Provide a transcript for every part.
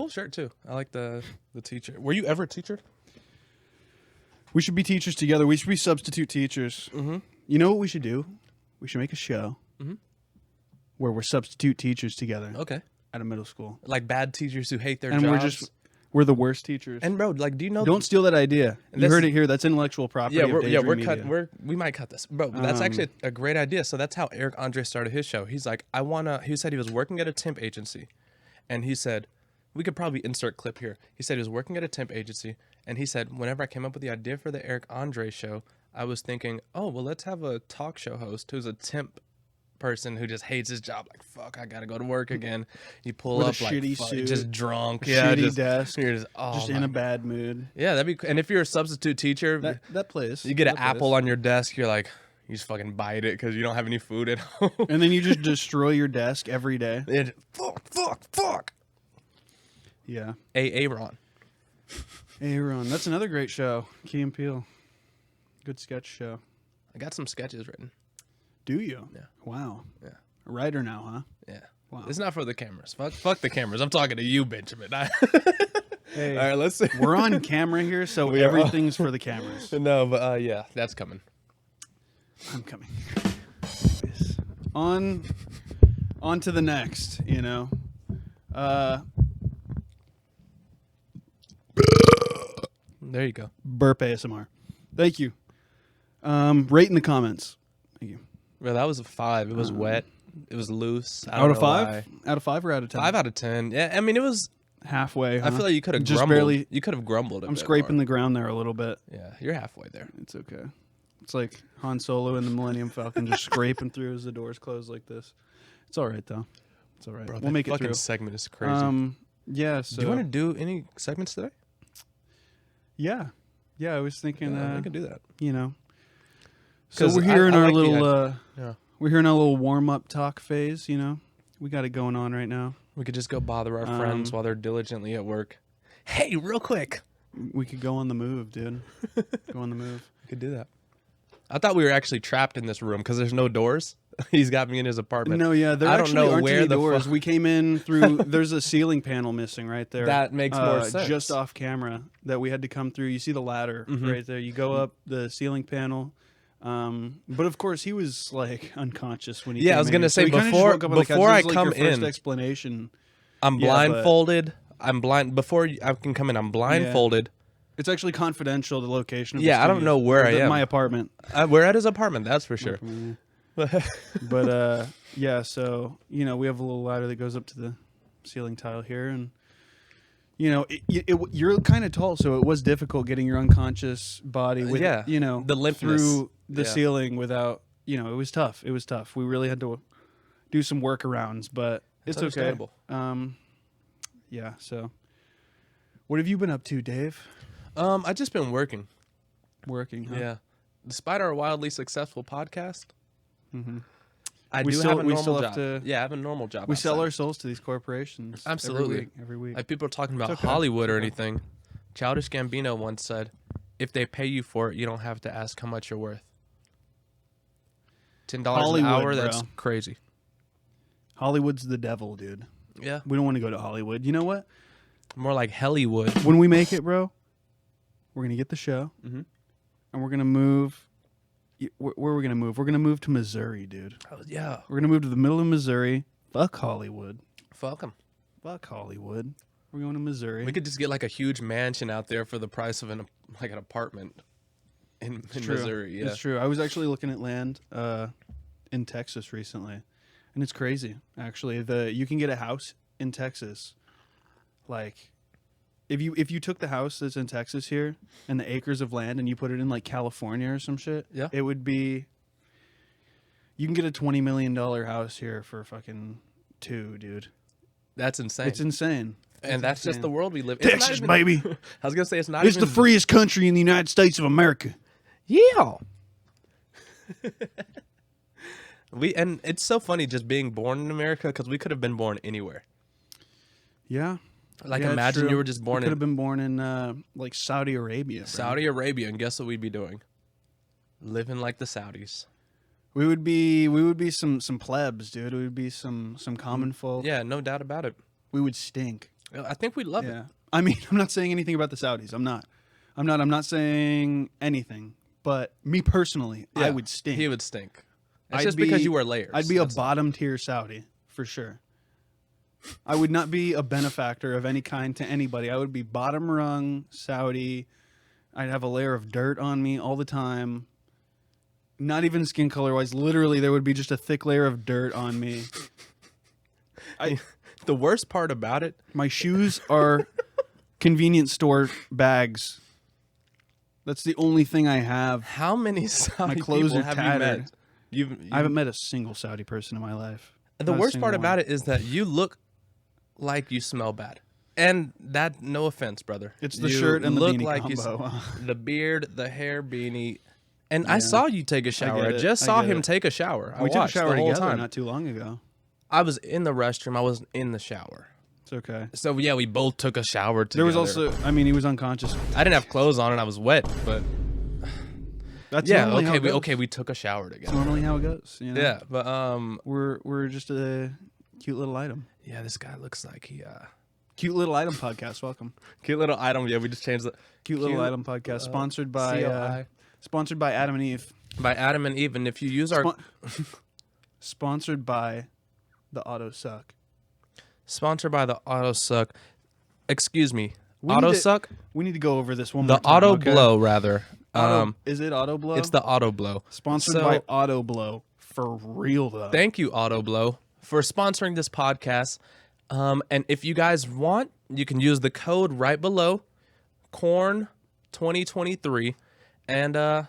cool shirt too. I like the teacher. Were you ever a teacher? We should be teachers together. We should be substitute teachers. Mm-hmm. You know what we should do? We should make a show where we're substitute teachers together Okay. at a middle school. Like bad teachers who hate their And jobs. we're the worst teachers. And bro, like, do you know? Don't steal that idea. You heard it here. That's intellectual property. Yeah, of Daydream Media. we might cut this, bro. That's actually a great idea. So that's how Eric Andre started his show. He's like, he said he was working at a temp agency, and he said, we could probably insert clip here. He said he was working at a temp agency, and he said, whenever I came up with the idea for the Eric Andre show, I was thinking, oh, well, let's have a talk show host who's a temp person who just hates his job. Like, fuck, I gotta go to work again. You pull With up a like shitty fuck, suit, just drunk, shitty desk, you're just in a bad mood. Yeah, that'd be. And if you're a substitute teacher, That plays. you get an That apple plays. on your desk. You're like, you just fucking bite it because you don't have any food at home. And then you just destroy your desk every day. Fuck. Yeah. Aaron. Aaron. That's another great show. Key and Peele. Good sketch show. I got some sketches written. Do you? Yeah. Wow. Yeah. A writer now, huh? Yeah. Wow. It's not for the cameras. Fuck the cameras. I'm talking to you, Benjamin. Hey, All right, let's see. we're on camera here, so We are. everything's for the cameras. No, but yeah, that's coming. I'm coming. On to the next, you know. There you go. Burp ASMR. Thank you. Rate in the comments. Thank you. Well, that was a 5. It was wet. It was loose. I Out don't of know 5? why. Out of 5 or out of 10? 5 out of 10. Yeah, I mean, it was. Halfway. Huh? I feel like you could have Just grumbled. barely. You could have grumbled. I'm scraping the ground there a little bit. Yeah, you're halfway there. It's okay. It's like Han Solo in the Millennium Falcon just scraping through as the doors close like this. It's all right though. It's all right. Bro, we'll make it fucking through. segment is crazy. Yeah. So do you want to do any segments today? Yeah. I was thinking. I can do that. You know. So 'Cause we're here in I our like the little. Yeah. We're here in our little warm up talk phase. You know, we got it going on right now. We could just go bother our friends while they're diligently at work. Hey, real quick. We could go on the move, dude. Go on the move. We could do that. I thought we were actually trapped in this room because there's no doors. He's got me in his apartment. No, yeah, there I don't actually know aren't where any the doors. We came in through. There's a ceiling panel missing right there. That makes more sense. Just off camera that we had to come through. You see the ladder right there. You go up the ceiling panel. But of course, he was like unconscious when he. Yeah, came I was in gonna here. say, he kinda just before- woke up on the couch. before This I is, like, come your first in- explanation. I'm Yeah, blindfolded. I'm blind. Before I can come in, I'm blindfolded. It's actually confidential. The location. Of Yeah, the I don't studio. know where I am. My apartment. We're at his apartment, that's for sure. But yeah, so you know, we have a little ladder that goes up to the ceiling tile here, and you know, you're kind of tall, so it was difficult getting your unconscious body with you know, the limpness through the ceiling without, you know, it was tough. It was tough. We really had to do some workarounds, but it's okay. understandable. Yeah. So, what have you been up to, Dave? I just been working. Working. Huh? Yeah. Despite our wildly successful podcast, I We do still- have a we normal still job. have to- Yeah, I have a normal job. We sell outside. our souls to these corporations. Absolutely. Every week. Like people are talking about okay. Hollywood or It's okay. anything. Childish Gambino once said, "If they pay you for it, you don't have to ask how much you're worth." $10 an Hollywood, hour. That's bro. crazy. Hollywood's the devil, dude. Yeah, We don't want to go to Hollywood. You know what? more like Hollywood. When we make it, bro, we're gonna get the show, and we're gonna move. Where are we gonna move? We're gonna move to Missouri, dude. Oh, yeah, We're gonna move to the middle of Missouri. Fuck Hollywood. fuck 'em. Fuck Hollywood. We're going to Missouri. We could just get like a huge mansion out there for the price of an apartment in True. Missouri. Yeah, It's true. I was actually looking at land in Texas recently, and it's crazy. Actually, you can get a house in Texas, like. If you took the house that's in Texas here and the acres of land and you put it in like California or some shit, Yeah. it would be. You can get a $20 million house here for fucking 2, dude. that's insane. It's insane. and that's just the world we live in. Texas, It's not baby. I was gonna say it's not. It's even, the freest country in the United States of America. Yeah. And it's so funny just being born in America because we could have been born anywhere. Yeah. Like Yeah, it's imagine true. you were just born could have in been born in like Saudi Arabia. bro. Saudi Arabia, and guess what we'd be doing? Living like the Saudis. We would be some plebs, dude. We would be some common folk. Yeah, no doubt about it. We would stink. I think we love it. Yeah. I mean, I'm not saying anything about the Saudis. I'm not saying anything. But me personally, I Yeah, would stink. He would stink. It's I'd just be- because you wear layers. I'd be a That's- bottom tier Saudi for sure. I would not be a benefactor of any kind to anybody. I would be bottom rung Saudi. I'd have a layer of dirt on me all the time. Not even skin color wise. Literally, there would be just a thick layer of dirt on me. The worst part about it, My shoes are convenience store bags. That's the only thing I have. how many Saudi clothes people are have tattered. you met? I haven't met a single Saudi person in my life. The worst part about it is that you look like you smell bad. And that, no offense, brother. It's the You shirt and the look beanie like combo. the beard, the hair, beanie. And I saw you take a shower. I get it. just I saw get him it. take a shower. I We took a watched shower the whole together time. not too long ago. I was in the restroom. I wasn't in the shower. It's okay. So yeah, we both took a shower together. There was also, I mean, he was unconscious. I didn't have clothes on and I was wet, but That's yeah, normally how it goes. we took a shower That's together. normally how it goes. You know? Yeah, but We're just a cute little item. yeah, this guy looks like he Cute little item podcast. Welcome. cute little item. Yeah, we just changed the Cute little item podcast sponsored by COI. Adam and Eve. By Adam and Eve, and if you use our Sponsored by the Auto Suck. sponsored by the Auto Suck, excuse me, We Auto need to- Suck, We need to go over this one the more time. Auto okay? Blow rather. Is it Auto Blow? It's the Auto Blow. Sponsored So- by Auto Blow. For real though. Thank you, Auto Blow, for sponsoring this podcast. And if you guys want, you can use the code right below, Corn 2023, and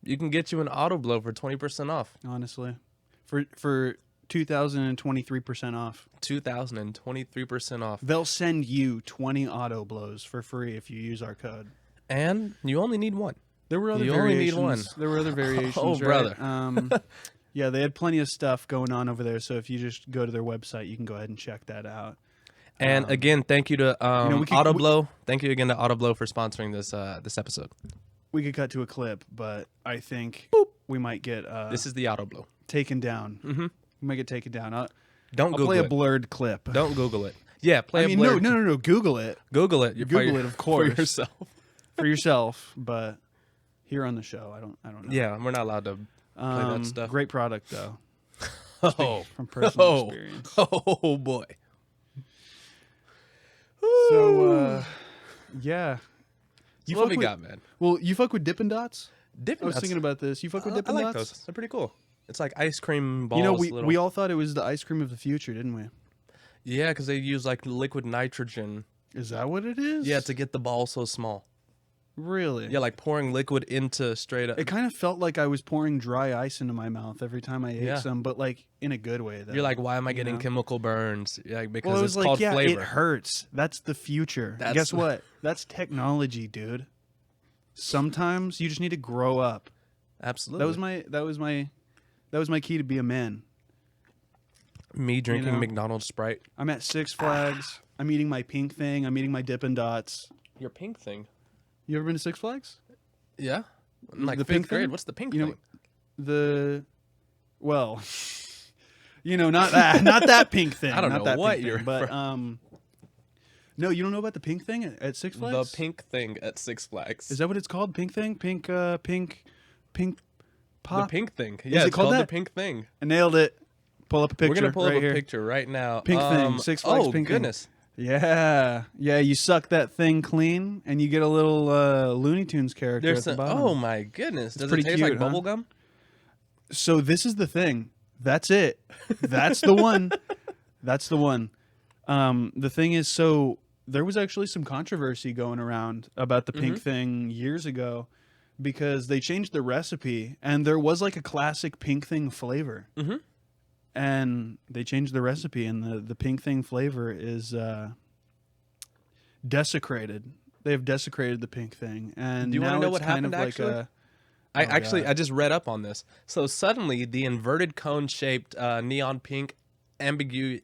you can get you an Auto Blow for 20% off. Honestly, for 2,023% off. 2,023% off. They'll send you 20 Auto Blows for free if you use our code. And you only need one. There were other You only need variations. one. There were other variations. Oh, right? brother. Yeah, they had plenty of stuff going on over there. So if you just go to their website, you can go ahead and check that out. And again, thank you to we could- Auto Blow. Thank you again to Auto Blow for sponsoring this episode. We could cut to a clip, but I think we might get This is the Auto Blow. taken down. Mm-hmm. We might get taken down. Don't I'll Google play it. a blurred clip. Don't Google it. Yeah, play I a mean, blurred. no. Google it Google it. Google it, of course. for yourself. for yourself. But here on the show, I don't know. Yeah, we're not allowed to play that stuff. Great product though, Oh, from personal experience. oh boy. So yeah, You fuck what we with- got, man? Well, you fuck with Dippin' Dots? Dippin' I was Dots. thinking about this. You fuck with Dippin' I Dots? like those. They're pretty cool. It's like ice cream balls. You know, little- we all thought it was the ice cream of the future, didn't we? yeah, because they use like liquid nitrogen. Is that what it is? Yeah, to get the ball so small. Really? Yeah, like pouring liquid into straight up. It kind of felt like I was pouring dry ice into my mouth every time I ate Yeah. some, but like in a good way. Though. You're like, why am I getting know? chemical burns? Yeah, because well, it it's was like, called yeah, flavor. it hurts. That's the future. That's- Guess what? That's technology, dude. Sometimes you just need to grow up. Absolutely. That was my key to be a man. Me drinking know? McDonald's Sprite. I'm at Six Flags. I'm eating my pink thing. I'm eating my Dippin' Dots. Your pink thing. You ever been to Six Flags? Yeah. In like The fifth pink grade. thing? What's the pink You know, thing? well, not that pink thing. I don't not know that what pink you're thing, but no, you don't know about the pink thing at Six Flags? The pink thing at Six Flags. Is that what it's called? Pink thing? Pink the pop? pink thing? Yeah, it it's called called the that? pink thing. I nailed it. Pull up a picture. We're gonna pull right up a here. picture right now. Pink thing. Six Flags oh, pink thing. goodness. Yeah. You suck that thing clean, and you get a little Looney Tunes character There's at the some, bottom. oh my goodness. Does it pretty taste cute, like huh? bubble gum? So this is the thing. That's it. That's the one. That's the one. The thing is, so there was actually some controversy going around about the pink thing years ago because they changed the recipe and there was like a classic pink thing flavor. Mm-hmm. And they changed the recipe and the pink thing flavor is desecrated. They have desecrated the pink thing. And Do you now wanna know it's what kind happened, of like actually? God. I just read up on this. So suddenly, the inverted cone-shaped neon pink, ambiguously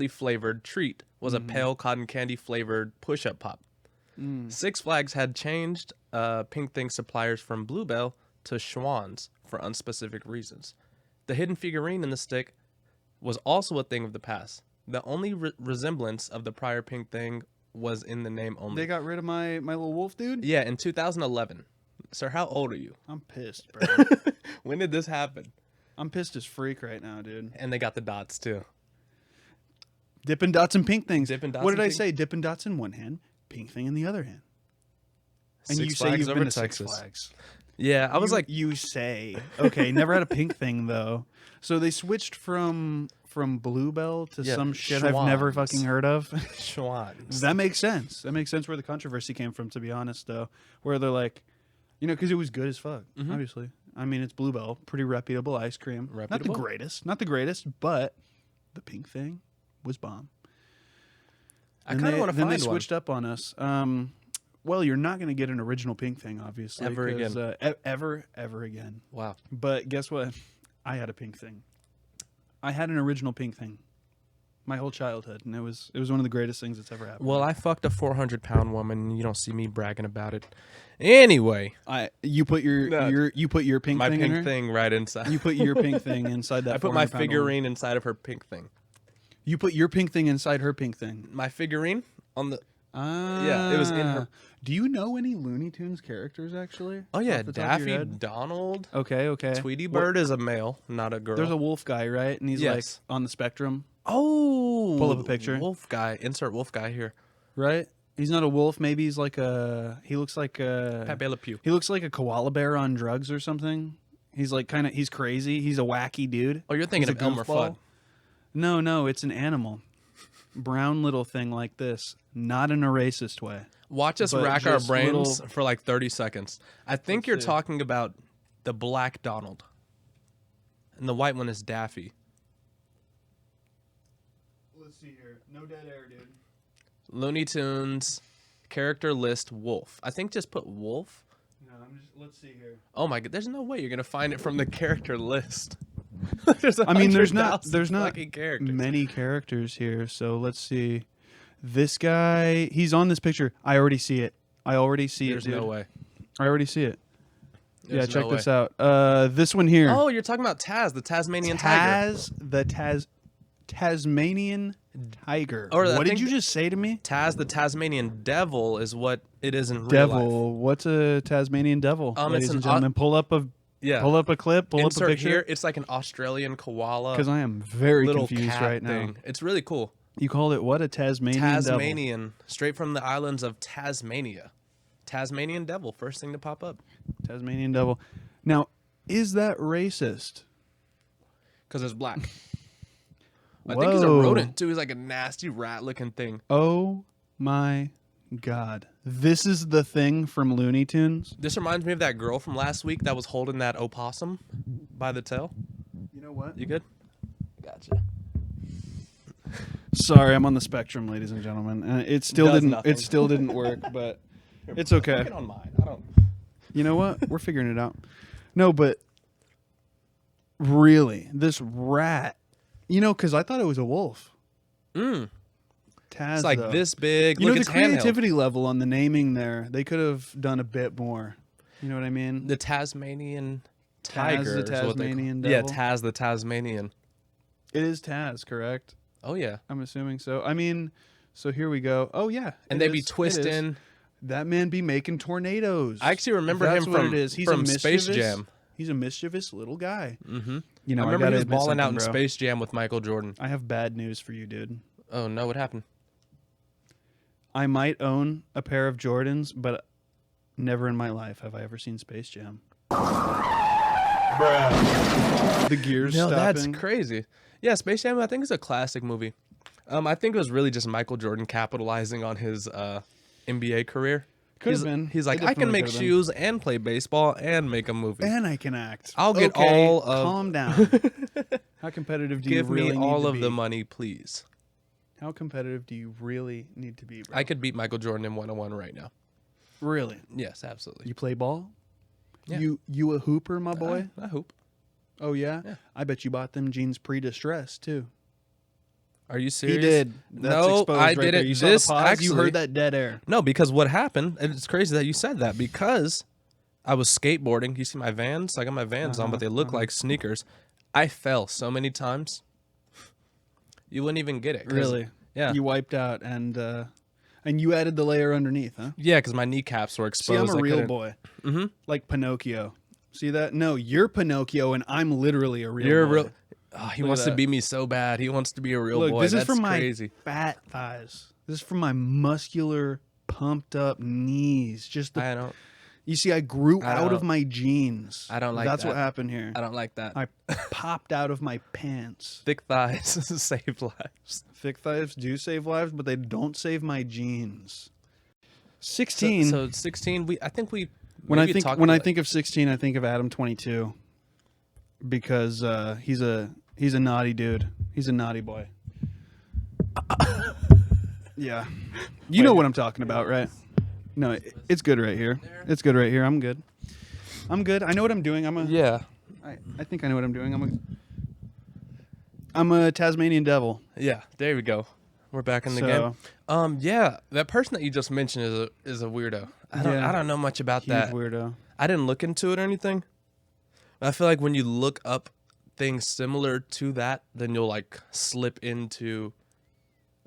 flavored treat was a pale cotton candy flavored push-up pop. Six Flags had changed Pink Thing suppliers from Bluebell to Schwann's for unspecific reasons. The hidden figurine in the stick was also a thing of the past, The only resemblance of the prior pink thing was in the name only. They got rid of my little wolf dude? Yeah, in 2011. Sir, how old are you? I'm pissed, bro. When did this happen? I'm pissed as freak right now, dude. And they got the dots too. Dippin' Dots and pink things. Dippin' Dots what did and I pink- say? Dippin' Dots in one hand, pink thing in the other hand. And Six you say Flags you've over been to Texas. Six Flags. Yeah, I was like, you say. Okay, never had a pink thing though. So they switched from Bluebell to Yeah, some shit I've never Schwann's. fucking heard of. Schwann's. That makes sense. That makes sense where the controversy came from, to be honest, though. Where they're like, you know, because it was good as fuck, obviously. I mean, it's Bluebell, pretty reputable ice cream. Reputable? Not the greatest, but the pink thing was bomb. I kind of want to find Then they one. switched up on us. Well, you're not going to get an original pink thing, obviously. Ever 'cause, again. Ever again. Wow. But guess what? I had a pink thing. I had an original pink thing my whole childhood, and it was one of the greatest things that's ever happened. Well, I fucked a 400-pound woman, and you don't see me bragging about it. Anyway, you put your pink my thing in her? pink thing right inside. You put your pink thing inside that. I put my 400-pound woman. figurine inside of her pink thing. You put your pink thing inside her pink thing. My figurine on the. Ah, Yeah, it was in her. Do you know any Looney Tunes characters actually? Oh yeah, Off the top of your Daffy, head? Donald, Okay. Tweety Bird is a male, not a girl. There's a wolf guy, right? And he's Yes. like on the spectrum, oh, Pull up a picture. Wolf guy. Insert wolf guy here. right? He's not a wolf. Maybe he's like a. He looks like a. Pepe Le Pew. He looks like a koala bear on drugs or something. He's like he's crazy. He's a wacky dude. Oh, you're thinking He's of a Elmer goofball. Fudd. No, it's an animal. Brown little thing like this. Not in a racist way. Watch us But rack our just brains little- for like 30 seconds. I think Let's you're see. talking about the black Donald. And the white one is Daffy. Let's see here. No dead air, dude. Looney Tunes, character list, wolf. I think just put wolf. No, let's see here. Oh my god, there's no way you're going to find it from the character list. There's not 100,000 fucking characters. many characters here, so let's see. This guy, he's on this picture. I already see it. There's dude. no way. I already see it. There's check no this way. out. This one here. Oh, you're talking about Taz, the Tasmanian tiger. Tasmanian tiger. Or I what did think you just say to me? Taz, the Tasmanian devil, is what it is in real life. Devil. What's a Tasmanian devil? It's Ladies an and gentlemen, pull up a Yeah. clip. Pull up a Insert picture. here. It's like an Australian koala. Because I am very little confused cat right now. thing. It's really cool. You called it what? A Tasmanian devil. Tasmanian, straight from the islands of Tasmania. Tasmanian devil, first thing to pop up. Tasmanian devil. Now, is that racist? Because it's black. I think he's a Whoa. rodent too. He's like a nasty rat-looking thing. Oh my God. This is the thing from Looney Tunes? This reminds me of that girl from last week that was holding that opossum by the tail. You know what? You good? Gotcha. Sorry, I'm on the spectrum, ladies and gentlemen. It still Does didn't. nothing. It still didn't work, but it's okay. Get on mine. I don't. You know what? We're figuring it out. No, but really, this rat. You know, because I thought it was a wolf. Mm. Taz, It's like though. this big. You Look, know, it's the handheld. creativity level on the naming there, they could have done a bit more. You know what I mean? The Tasmanian Taz tiger. the is what they Tasmanian call- Yeah, devil? Taz the Tasmanian. It is Taz, correct? Oh yeah. I'm assuming so. I mean, so here we go. Oh yeah, And it they be is. It is. twisting. That man be making tornadoes. I actually remember That's him what from, it is. He's from a Space mischievous- Jam. He's a mischievous little guy. Mm-hmm. You know, I remember gotta he was admit balling out in something, bro. Space Jam with Michael Jordan. I have bad news for you, dude. Oh no, what happened? I might own a pair of Jordans, but never in my life have I ever seen Space Jam. The gears No, that's stopping. crazy. Yeah, Space Jam, I think, is a classic movie. I think it was really just Michael Jordan capitalizing on his NBA career. Could have been. He's like, It I can definitely make could've been. shoes and play baseball and make a movie. And I can act. I'll get Okay, all of- Calm down. How competitive do Give you really me need all to of be? the money, please. How competitive do you really need to be, bro? I could beat Michael Jordan in 101 right now. Really? Yes, absolutely. You play ball? Yeah. You a hooper, my boy? I hope. Oh yeah? Yeah. I bet you bought them jeans pre-distressed too. Are you serious? He did. That's No, exposed I right there. didn't. You saw This the pause, actually, you heard that dead air. No, because what happened, and it's crazy that you said that, because I was skateboarding. You see my Vans? I got my Vans on, but they look like sneakers. I fell so many times. You wouldn't even get it. Really? Yeah. You wiped out, and you added the layer underneath, huh? Yeah, because my kneecaps were See, exposed. I'm a I real couldn't- boy. Mm-hmm. Like Pinocchio. See that? No, you're Pinocchio, and I'm literally a real You're a boy. real. Oh, he Look wants at to that. be me so bad. He wants to be a real Look, boy. this That's is from crazy. my fat thighs. This is from my muscular, pumped up knees. Just I don't. you see, I grew I out of don't- my jeans. I don't like That's that. what happened here. I don't like that. I popped out of my pants. Thick thighs save lives. Thick thighs do save lives, but they don't save my jeans. 16. So 16. I think we. when I maybe think talked when I about- think of 16, I think of Adam 22 because he's a naughty dude. He's a naughty boy. Yeah, you know what I'm talking about, right? No, it's good right here. It's good right here. I'm good. I'm good. I know what I'm doing. Yeah. I think I know what I'm doing. I'm a Tasmanian devil. Yeah. There we go. We're back in the So- game. Yeah. That person that you just mentioned is a weirdo. I Yeah. don't know much about Huge that. weirdo. I didn't look into it or anything. I feel like when you look up things similar to that, then you'll like slip into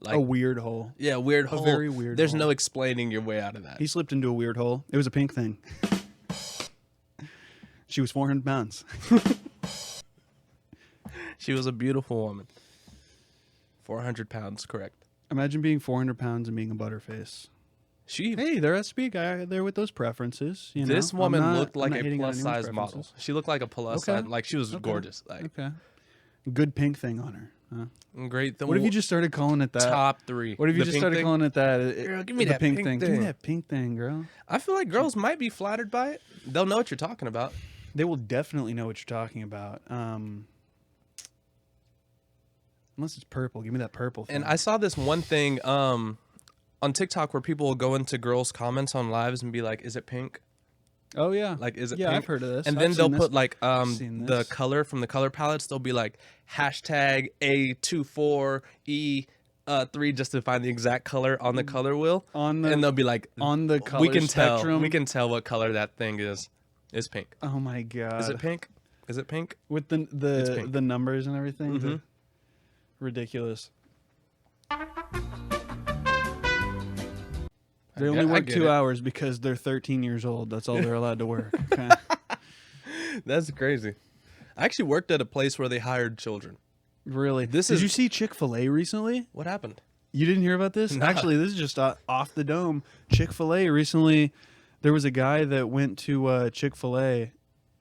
like A weird hole. weird hole. very weird There's hole. no explaining your way out of that. He slipped into a weird hole. It was a pink thing. She was 400 pounds. She was a beautiful woman. 400 pounds, correct. Imagine being 400 pounds and being a butterface. She Hey, there has to be a guy there with those preferences. You know? this I'm woman not- looked I'm like not a hating on plus anyone's size model. preferences. She looked like a plus Okay. size, like she was Okay. gorgeous. Like Okay. Good pink thing on her. Huh? great. What if you just started calling it that? top 3? What if you The just pink started thing? calling it that? Girl, give me the that pink pink thing. Give me thing. that pink thing, girl. I feel like girls might be flattered by it. They'll know what you're talking about. They will definitely know what you're talking about. Unless it's purple. Give me that purple thing. And I saw this one thing on TikTok where people will go into girls' comments on lives and be like, "Is it pink? oh, yeah. Like, is it Yeah, pink?" I've heard of this. And I've then they'll seen this. put like seen the this. color from the color palettes. They'll be like hashtag A24E3 just to find the exact color on the color wheel. On the- and they'll be like, on the color we can spectrum. tell. We can tell what color that thing is. Is pink. Oh, my God. Is it pink? Is it pink? With It's pink. the numbers and everything? Mhm. Ridiculous. I They only get- I work get 2 it. hours because they're 13 years old. That's all they're allowed to work. Okay. That's crazy. I actually worked at a place where they hired children. Really? This Did is- you see Chick-fil-A recently? What happened? You didn't hear about this? No. Actually, this is just off the dome. Chick-fil-A recently, there was a guy that went to Chick-fil-A,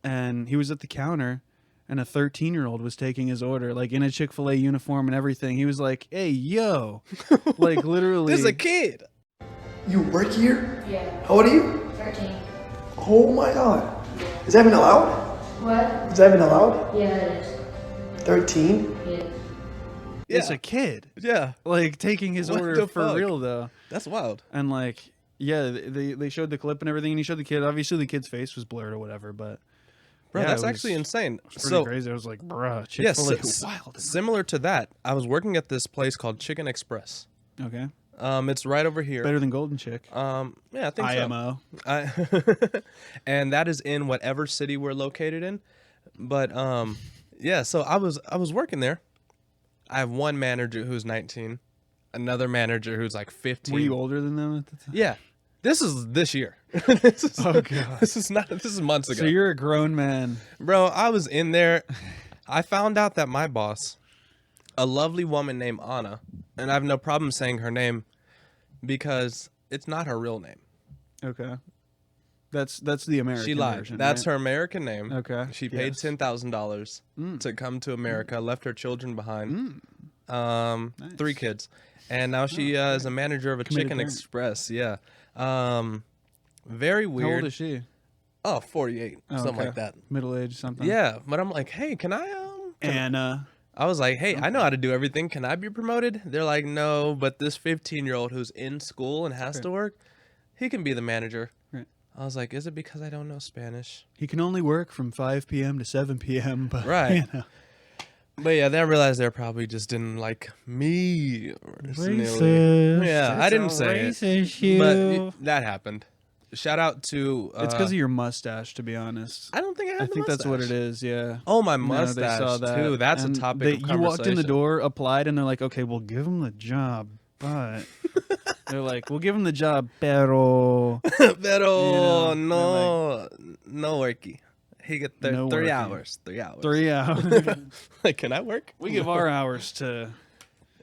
and he was at the counter, and a 13-year-old was taking his order, like in a Chick-fil-A uniform and everything. He was like, "Hey, yo," like literally. This is a kid. You work here? Yeah, How old are you? 13. Oh my god. Is that even allowed? What? Is that even allowed? Yeah, it is. 13? Yeah. It's Yeah. a kid, Yeah, like taking his What order the for fuck? real though, that's wild. and like. Yeah, they showed the clip and everything, and he showed the kid. Obviously, the kid's face was blurred or whatever, but Bro, yeah, that's it was- actually insane. It was pretty So, crazy. I was like, bruh, yeah, Chick-fil-A is wild. similar to that, I was working at this place called Chicken Express. Okay, It's right over here. better than Golden Chick. Yeah, I think so. IMO. And that is in whatever city we're located in. But yeah, so I was working there. I have one manager who's 19, another manager who's like 15. Were you older than them at the time? Yeah. This is this year. This is, Oh, God. This is months ago. So you're a grown man. Bro, I was in there. I found out that my boss, a lovely woman named Anna, and I have no problem saying her name because it's not her real name. Okay, that's the American. She lied. version, That's right? her American name. Okay, She paid yes. $10,000 to come to America, left her children behind. 3 kids. And now she is a manager of a Committed Chicken parent. Express. Yeah. Very How weird. old is she? Oh, 48. Oh, something okay. like that. Middle age, something. Yeah. But I'm like, hey, can I Anna. I was like, hey, I know how to do everything. Can I be promoted? They're like, no, but this 15-year-old who's in school and has to work, he can be the manager. Right. I was like, is it because I don't know Spanish? He can only work from 5 p.m. to 7 p.m. But Right. you know. But yeah, then I realized they probably just didn't like me. Personally. Racist. Yeah, I It's didn't a say racist it. But you. that happened. Shout out to. It's because of your mustache, to be honest. I don't think I have. I the think that's what it mustache. is. Yeah. Oh, my No, they mustache saw that. too. That's And a topic they- of You conversation. walked in the door, applied, and they're like, "Okay, we'll give him the job," but they're like, "We'll give him the job, pero Pero You know, no worky. He get No 3 worky. hours. 3 hours. 3 hours." Like, can I work? We give our hours to.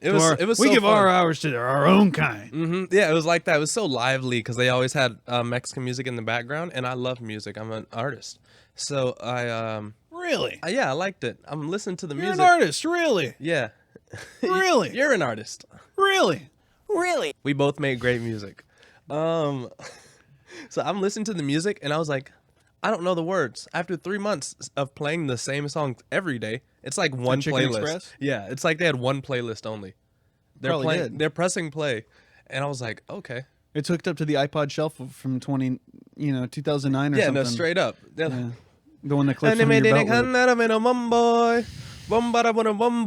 It was. our, It was. we so give fun. our hours to our own kind. Hmm. Yeah, it was like that. It was so lively because they always had Mexican music in the background, and I love music. I'm an artist, so Really? yeah, I liked it. I'm listening to the You're music. an artist, really? Yeah, Really? you're an artist. Really? We both make great music. So I'm listening to the music, and I was like, I don't know the words. After 3 months of playing the same song every day, it's like one Chicken playlist. Express? Yeah, it's like they had one playlist only. They're Probably playing. did. They're pressing play, and I was like, okay. It's hooked up to the iPod shuffle from 2009 or Yeah, something. no, straight up. Yeah. The one that clips from your belt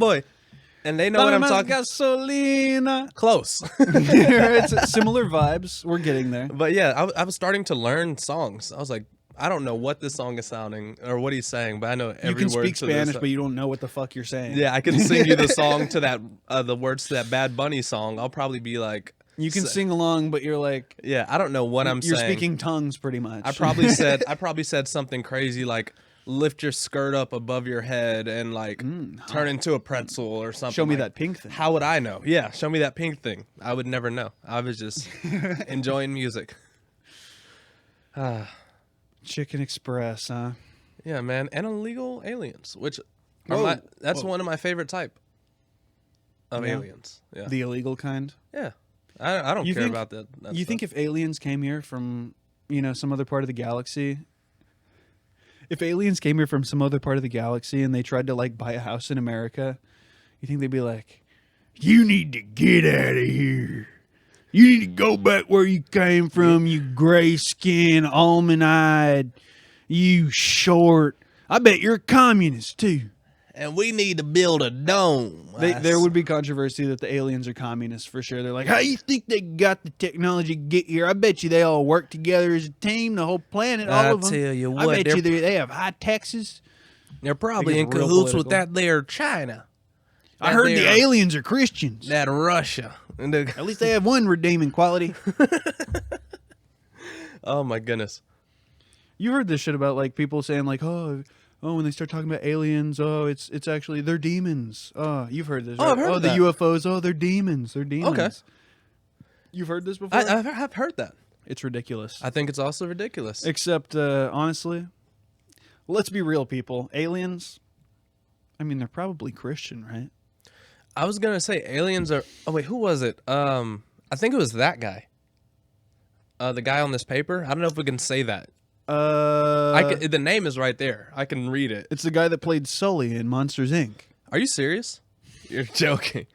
loop. And they know what I'm Dame más talking. gasolina. Close. It's similar vibes. We're getting there. But yeah, I was starting to learn songs. I was like, I don't know what this song is sounding or what he's saying, but I know every You can word speak to this Spanish, song. but you don't know what the fuck you're saying. Yeah, I can sing you the song to that, the words to that Bad Bunny song. I'll probably be like, You can sing along, but you're like, yeah, I don't know what I'm you're saying. speaking tongues pretty much. I probably said something crazy like lift your skirt up above your head and like turn into a pretzel or something. Show me like, that pink thing. How would I know? Yeah, show me that pink thing. I would never know. I was just enjoying music. Chicken Express, huh? Yeah, man, and illegal aliens, which are Whoa. that's Whoa. one of my favorite type of Yeah. aliens. Yeah, The illegal kind. yeah. I don't You care think- about that. You think if aliens came here from, some other part of the galaxy, if aliens came here from some other part of the galaxy and they tried to like buy a house in America, you think they'd be like, "You need to get out of here. You need to go back where you came from, you gray skin, almond eyed, you short. I bet you're a communist too." and we need to build a dome. There would be controversy that the aliens are communists for sure. They're like, "How you think they got the technology to get here? I bet you they all work together as a team, the whole planet, all I of them. tell you I what, bet you they have high taxes." They're probably They in get real cahoots with political. that there China. I heard the there- aliens are Christians. That Russia. And At least they have one redeeming quality. oh my goodness. You heard this shit about like people saying like, oh, when they start talking about aliens, it's actually they're demons. Oh, you've heard this. Oh, right? I've heard the that. UFOs. They're demons. They're demons. Okay. You've heard this before? I have heard that. It's ridiculous. I think it's also ridiculous. Except, honestly, let's be real, people. Aliens, I mean, they're probably Christian, right? I was gonna say aliens are. Oh wait, who was it? I think it was that guy. The guy on this paper. I don't know if we can say that. The name is right there. I can read it. It's the guy that played Sully in Monsters, Inc. Are you serious? You're joking.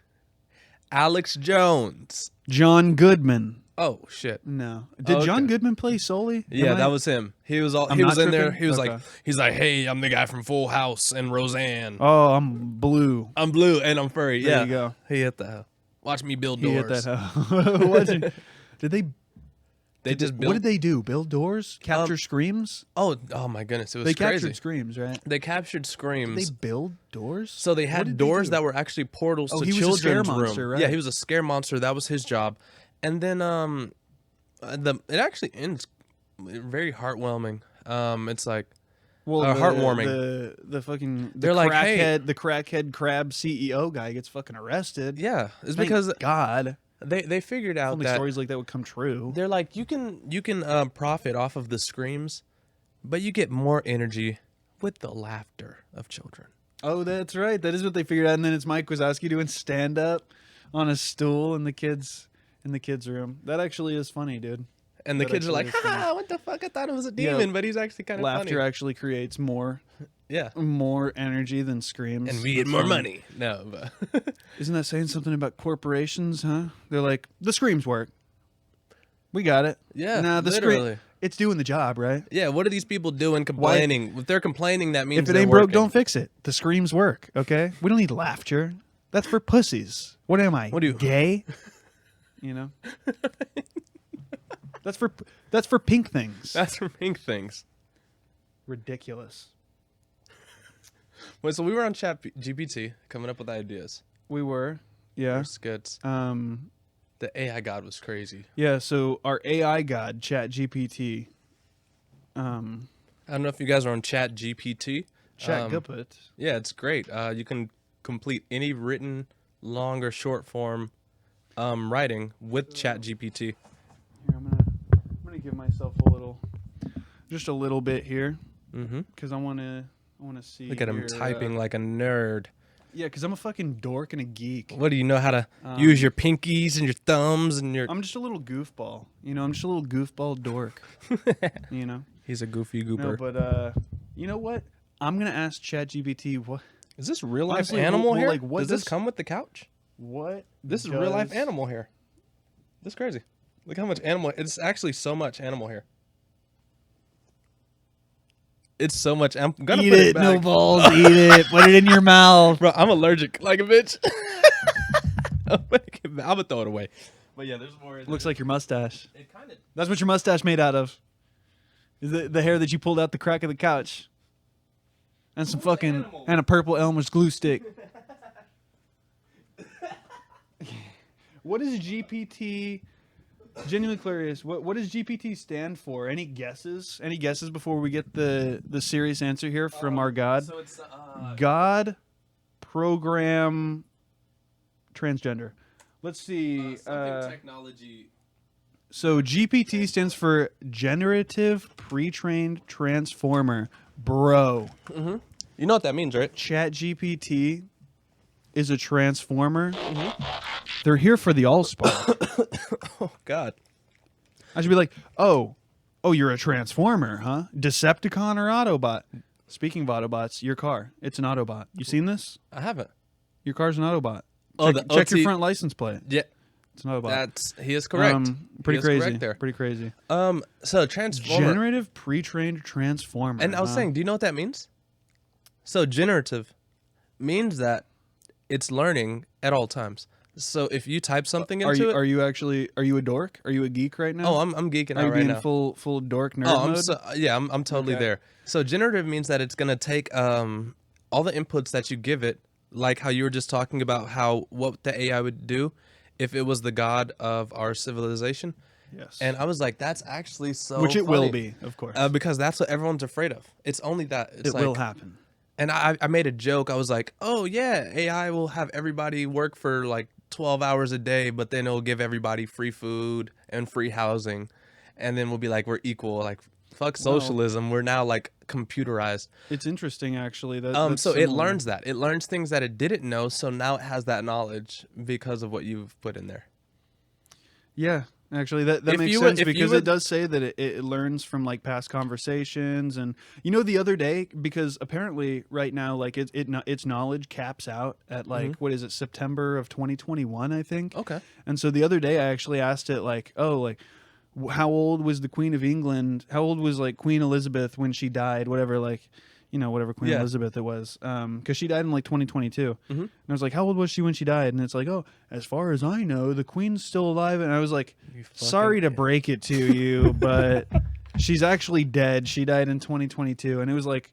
Alex Jones. John Goodman. Oh shit. No. Did Okay. John Goodman play Sully? Yeah, Am I- that was him. He was all. I'm he was not in there. tripping? He was Okay. he's like, hey, I'm the guy from Full House and Roseanne. Oh, I'm blue. I'm blue and I'm furry. There Yeah, you go. He hit that. Watch me build He hit doors. that. Did they? They just built. What did they do? Build doors? Capture screams? Oh my goodness! It was They crazy. captured screams, right? They captured Did screams. they build doors? So they What had did doors do? that were actually portals Oh, to he was a children's scare room. monster, right? Yeah, he was a scare monster. That was his job. And then it actually ends very heartwarming. It's like heartwarming. The fucking They're like, hey- the crackhead crab CEO guy gets fucking arrested. yeah, it's Thank because God, they figured out only that stories like that would come true. they're like you can profit off of the screams, but you get more energy with the laughter of children. Oh, that's right. That is what they figured out. And then it's Mike Wazowski doing stand up on a stool in the kids room. That actually is funny, dude. And the That kids are like, actually is funny. "Ha! What the fuck? I thought it was a Yeah, demon, but he's actually kind of Laughter funny." actually creates more Yeah, energy than screams. and we get That's more funny. money. No, but Isn't that saying something about corporations, huh? They're like, the screams work. We got it. Yeah, Nah, the literally. it's doing the job, right? yeah, what are these people doing complaining? If they're complaining, that means If it they're ain't broke, working. don't fix it. The screams work, okay? We don't need laughter. That's for pussies. What am I? What do you- gay? You know? That's for pink things. That's for pink things. Ridiculous. Wait, so we were on Chat GPT coming up with ideas We were. Yeah. for skits. The The AI god was crazy. yeah, so our AI god, ChatGPT. I don't know if you guys are on Chat GPT. ChatGPT. Yeah, it's great. You can complete any written, long or short form writing with Chat GPT. Here, I'm gonna give myself just a little bit here, because I wanna see. Look at him here, typing like a nerd. Yeah, because I'm a fucking dork and a geek. What do you know how to use your pinkies and your thumbs and your? I'm just a little goofball. I'm just a little goofball dork. He's a goofy gooper. No, but you know what? I'm gonna ask ChatGPT what. Is this real life Honestly, animal well, hair? like, what Does this does- come with the couch? What This is real life animal hair. This is crazy. Look how much animal. It's actually so much animal hair. It's so much. I'm gonna Eat put it it, back. no balls. Eat it. Put it in your mouth. Bro, I'm allergic like a bitch. I'm gonna throw it away. But yeah, there's more. Looks like your mustache. It kind of. That's what your mustache made out of. Is the hair that you pulled out the crack of the couch. And some fucking animal? and a purple Elmer's glue stick. What is GPT? Genuinely curious. What does GPT stand for? Any guesses? Any guesses before we get the serious answer here from our God? So it's God program transgender. Let's see. technology. So GPT stands for generative pre-trained transformer. Bro, You know what that means, right? ChatGPT is a transformer. They're here for the Allspark. Oh God. I should be like, oh, you're a transformer, huh? Decepticon or Autobot? Speaking of Autobots, your car, it's an Autobot. You seen this? I haven't. Your car's an Autobot. Oh, Check, the check your OT front license plate. Yeah, It's an Autobot. he is correct. Pretty He is crazy. correct there. Pretty crazy. So transformer. Generative pre-trained transformer. And I was saying, do you know what that means? So generative means that it's learning at all times. So if you type something into it, Are you a dork? Are you a geek right now? oh, I'm geeking Are out you right being now. full dork nerd Oh, mode? I'm totally Okay. there. So generative means that it's gonna take all the inputs that you give it, like how you were just talking about what the AI would do if it was the god of our civilization. Yes. And I was like, that's actually so Which it will funny. be, of course. Because that's what everyone's afraid of. It's only that. It's it like, will happen. And I made a joke. I was like, oh, yeah, AI will have everybody work for like 12 hours a day, but then it'll give everybody free food and free housing. And then we'll be like, we're equal. Like, fuck socialism. We're now like computerized. It's interesting, actually. That's So it similar. learns that. It learns things that it didn't know. So now it has that knowledge because of what you've put in there. Yeah, actually, that If makes you would- sense if you because would- it does say that it learns from like past conversations, and the other day, because apparently right now like its knowledge caps out at like what is it, September of 2021, I think. Okay. And so the other day I actually asked it like, oh, like how old was the Queen of England? How old was like Queen Elizabeth when she died? Whatever, like whatever Queen Yeah. Elizabeth it was, because she died in like 2022. And I was like, how old was she when she died? And it's like, oh, as far as I know, the Queen's still alive. And I was like, sorry to break it to you, but she's actually dead. She died in 2022. And it was like,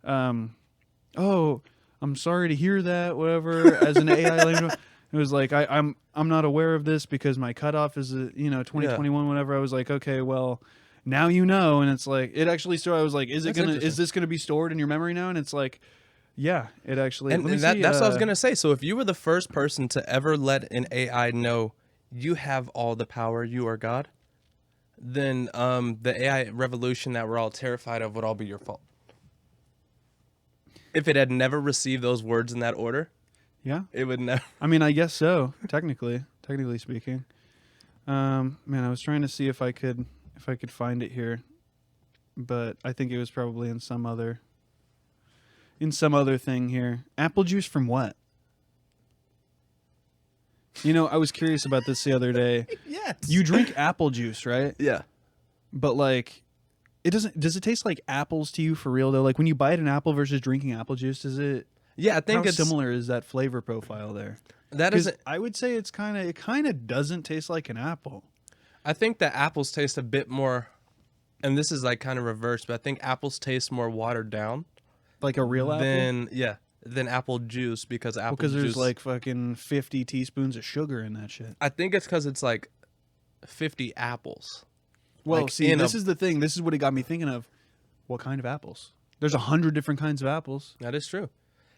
oh, I'm sorry to hear that. Whatever. As an AI language, it was like I'm not aware of this because my cutoff is 2021. Whatever. I was like, okay, well. Now you know, and it's like it actually. So I was like, is this gonna be stored in your memory now? And it's like, yeah, it actually. And, let me and that, see, that's what I was going to say. So if you were the first person to ever let an AI know you have all the power, you are God, then the AI revolution that we're all terrified of would all be your fault. If it had never received those words in that order, Yeah, it would never. I mean, I guess so. Technically speaking. Man, I was trying to see if I could find it here, but I think it was probably in some other thing here. Apple juice from what? I was curious about this the other day. Yes. You drink apple juice, right? Yeah. But like, does it taste like apples to you for real though? Like when you bite an apple versus drinking apple juice, does it? Yeah, I think How it's similar is that flavor profile there? that 'Cause isn't. I would say it kind of doesn't taste like an apple. I think that apples taste a bit more, and this is like kind of reversed, but I think apples taste more watered down Like a real apple? than apple juice because apple Because juice. there's like fucking 50 teaspoons of sugar in that shit. I think it's because it's like 50 apples. Well, Like, see, in this a- is the thing. This is what it got me thinking of. What kind of apples? There's 100 different kinds of apples. That is true.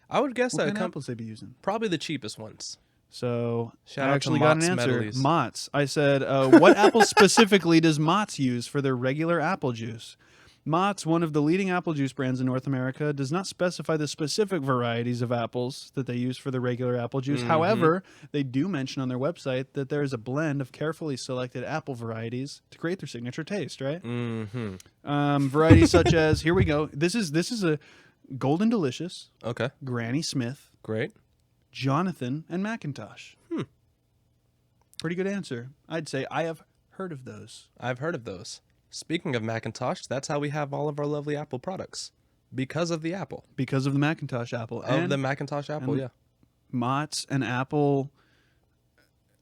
I would guess What that kind of apples they be using? probably the cheapest ones. So Shout I out to actually got an Mott's answer. Medleys. Mott's. I said, what apple specifically does Mott's use for their regular apple juice? Mott's, one of the leading apple juice brands in North America, does not specify the specific varieties of apples that they use for the regular apple juice. However, they do mention on their website that there is a blend of carefully selected apple varieties to create their signature taste, right? Varieties such as, here we go. This is a Golden Delicious, Okay, Granny Smith, great. Jonathan, and Macintosh. Pretty good answer. I'd say I have heard of those. I've heard of those. Speaking of Macintosh, that's how we have all of our lovely Apple products. Because of the Apple. Because of the Macintosh apple. Of the Macintosh Apple, and yeah. Mott's and Apple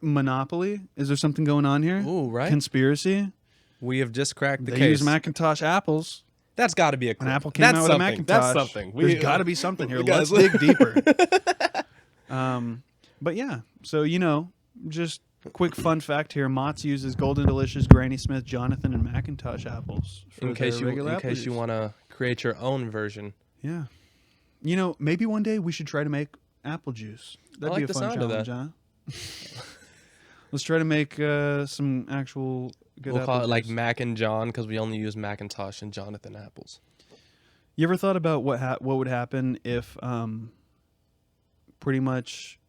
monopoly. Is there something going on here? Ooh, right? Conspiracy. We have just cracked the They case. use Macintosh apples. That's got to be a An clue. Apple came That's out with a something. Macintosh. That's something. There's got to be something here. we Let's gotta- dig deeper. But yeah, so just quick fun fact here: Mott's uses Golden Delicious, Granny Smith, Jonathan, and Macintosh apples for In case their you regular apple juice. want to create your own version. Yeah. Maybe one day we should try to make apple juice. That'd like be a the fun sound of challenge, that. huh? Let's try to make some actual good We'll apple call it like juice. Mac and John because we only use Macintosh and Jonathan apples. You ever thought about what would happen if pretty much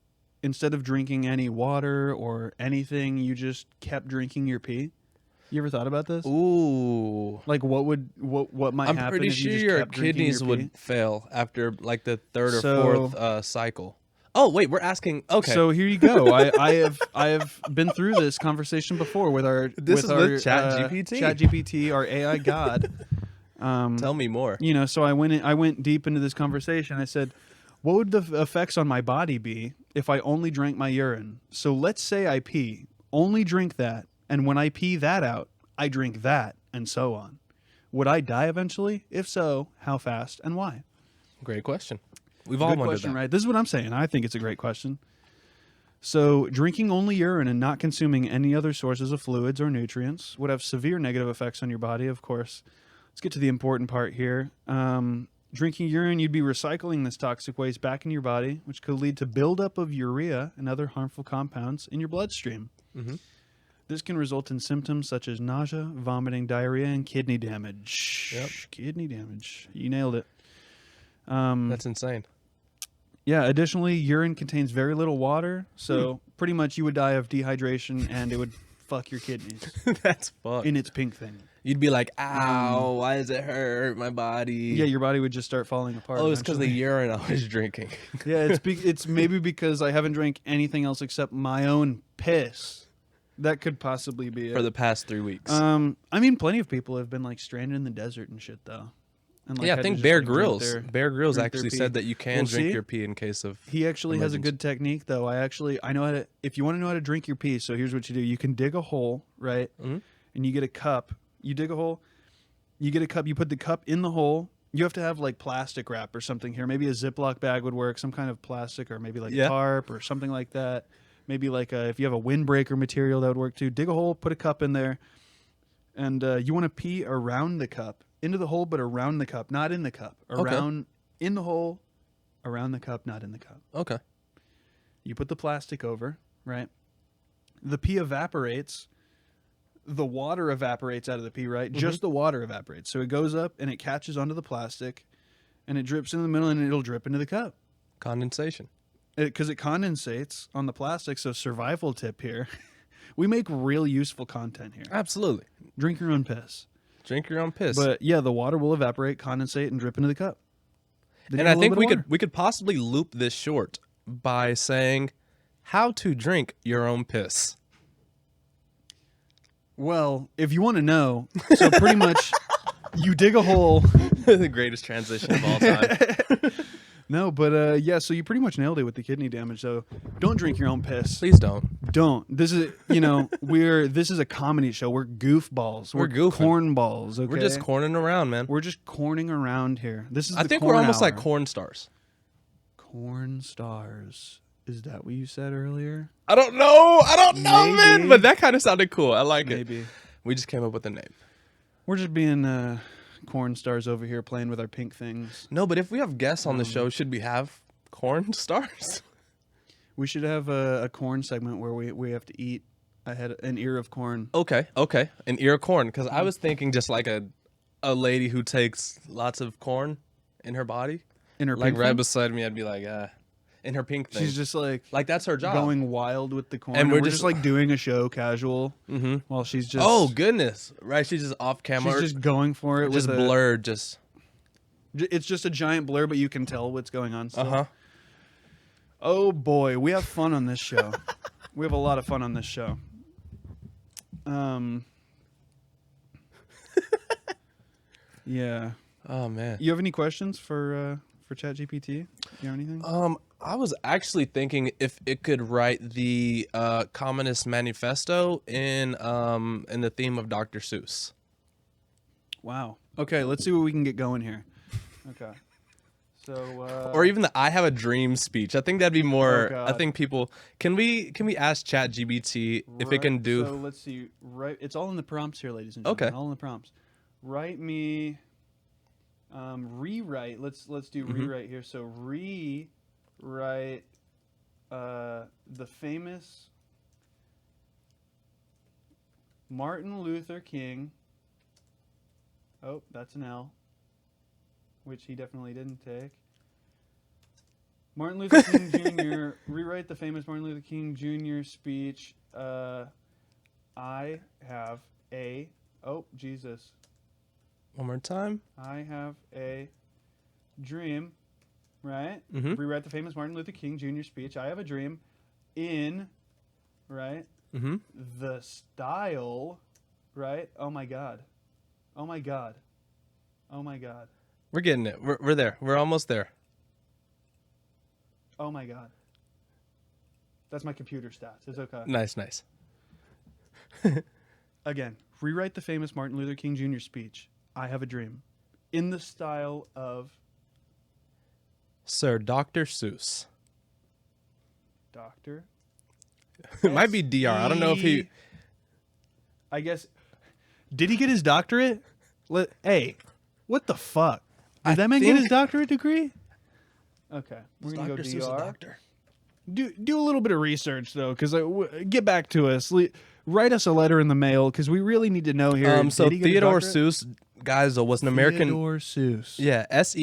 instead of drinking any water or anything, you just kept drinking your pee? You ever thought about this? Ooh. Like what might I'm happen pretty if sure you just your kept drinking kidneys your would pee? fail after like the third or So- fourth cycle. Oh, wait, we're asking. Okay. So here you go. I have been through this conversation before with our This is our with ChatGPT. ChatGPT, our AI god. Tell me more. So I went deep into this conversation. I said, what would the effects on my body be if I only drank my urine? So let's say I pee, only drink that, and when I pee that out, I drink that, and so on. Would I die eventually? If so, how fast and why? Great question. We've all Good wondered question, that. right? This is what I'm saying. I think it's a great question. So, drinking only urine and not consuming any other sources of fluids or nutrients would have severe negative effects on your body, of course. Let's get to the important part here. Drinking urine, you'd be recycling this toxic waste back in your body, which could lead to buildup of urea and other harmful compounds in your bloodstream. Mhm. This can result in symptoms such as nausea, vomiting, diarrhea, and kidney damage. Yep. Kidney damage. You nailed it. That's insane. Yeah, additionally, urine contains very little water, so pretty much you would die of dehydration and it would fuck your kidneys That's fucked. in its pink thing. You'd be like, ow, why does it hurt my body? Yeah, your body would just start falling apart. Oh, it's because the eventually. urine I was drinking. Yeah, it's maybe because I haven't drank anything else except my own piss. That could possibly be it. For the past 3 weeks. I mean, plenty of people have been like stranded in the desert and shit though. And, like, yeah, I had to think just, Bear like, drink Grylls. their- Bear Grylls drink their actually pee. said that you can Well, drink see? your pee in case of. He actually has a emergency. good technique, though. I know how to. If you want to know how to drink your pee, so here's what you do: you can dig a hole, right, Mhm. and you get a cup. You dig a hole, you get a cup. You put the cup in the hole. You have to have like plastic wrap or something here. Maybe a Ziploc bag would work. Some kind of plastic, or maybe like Yeah. tarp or something like that. Maybe like if you have a windbreaker material, that would work too. Dig a hole, put a cup in there, and you want to pee around the cup, into the hole, but around the cup, not in the cup. Around in the hole, around the cup, not in the cup. Okay. You put the plastic over, right? The pee evaporates. The water evaporates out of the pee, right? Just the water evaporates. So it goes up and it catches onto the plastic and it drips into the middle and it'll drip into the cup. Condensation. Because it condensates on the plastic. So survival tip here. We make real useful content here. Absolutely. Drink your own piss. Drink your own piss. But yeah, the water will evaporate, condensate, and drip into the cup. Then and you I have a think little bit of we could possibly loop this short by saying how to drink your own piss. Well, if you want to know, so pretty much you dig a hole. The greatest transition of all time. No, but yeah, so you pretty much nailed it with the kidney damage. So don't drink your own piss. Please don't. Don't. This is, this is a comedy show. We're goofballs. We're goofing. cornballs. Okay, We're just corning around, man. We're just corning around here. This is. I the think corn we're almost like hour. corn stars. Corn stars. Is that what you said earlier? I don't know, Maybe. man. But that kind of sounded cool. I like it. Maybe. We just came up with a name. We're just being corn stars over here playing with our pink things. No, but if we have guests on the show, should we have corn stars? We should have a corn segment where we have to eat an ear of corn. Okay. An ear of corn. Because I was thinking just like a lady who takes lots of corn in her body. In her Like pink right thing? beside me, I'd be like, in her pink thing. She's just like that's her job. going wild with the corn. And And we're we're just- just like doing a show casual while she's just Oh, goodness. Right. She's just off camera. she's just going for it just with blurred. Just. It's just a giant blur, but you can tell what's going on still. Uh-huh. Oh boy, we have fun on this show. We have a lot of fun on this show. Yeah. Oh, man. You have any questions for ChatGPT? You have anything? I was actually thinking if it could write the Communist Manifesto in the theme of Dr. Seuss. Wow. Okay, let's see what we can get going here. Okay. So Or even the "I have a dream" speech. I think that'd be more. Oh, I God. think people can we ask ChatGPT if it can do. So let's see. Right, it's all in the prompts here, ladies and gentlemen. Okay. All in the prompts. Write me. Rewrite. Let's do Mm-hmm. rewrite here. So rewrite the famous Martin Luther King. Oh, that's an L, which he definitely didn't take. Martin Luther King Jr. Rewrite the famous Martin Luther King Jr. speech. I have a. Oh, Jesus. One more time. I have a dream, right? Mhm. Rewrite the famous Martin Luther King Jr. speech. I have a dream in, right? Mm-hmm. The style, right? Oh my God. Oh my God. Oh my God. We're getting it. We're there. We're almost there. Oh my God. That's my computer stats. It's okay. Nice. Again, rewrite the famous Martin Luther King Jr. speech. I have a dream. In the style of Sir Dr. Seuss. Dr. It might be Dr. I don't know if he. I guess. Did he get his doctorate? Hey, what the fuck? Did I that man get think- his doctorate degree? Okay, we're Is gonna go Dr. Seuss a Dr. doctor? Do a little bit of research though, because get back to us. Write us a letter in the mail because we really need to know here. So Did he get his Theodore doctorate? Seuss, guys, was an American. Theodore Seuss. Yeah, Seuss.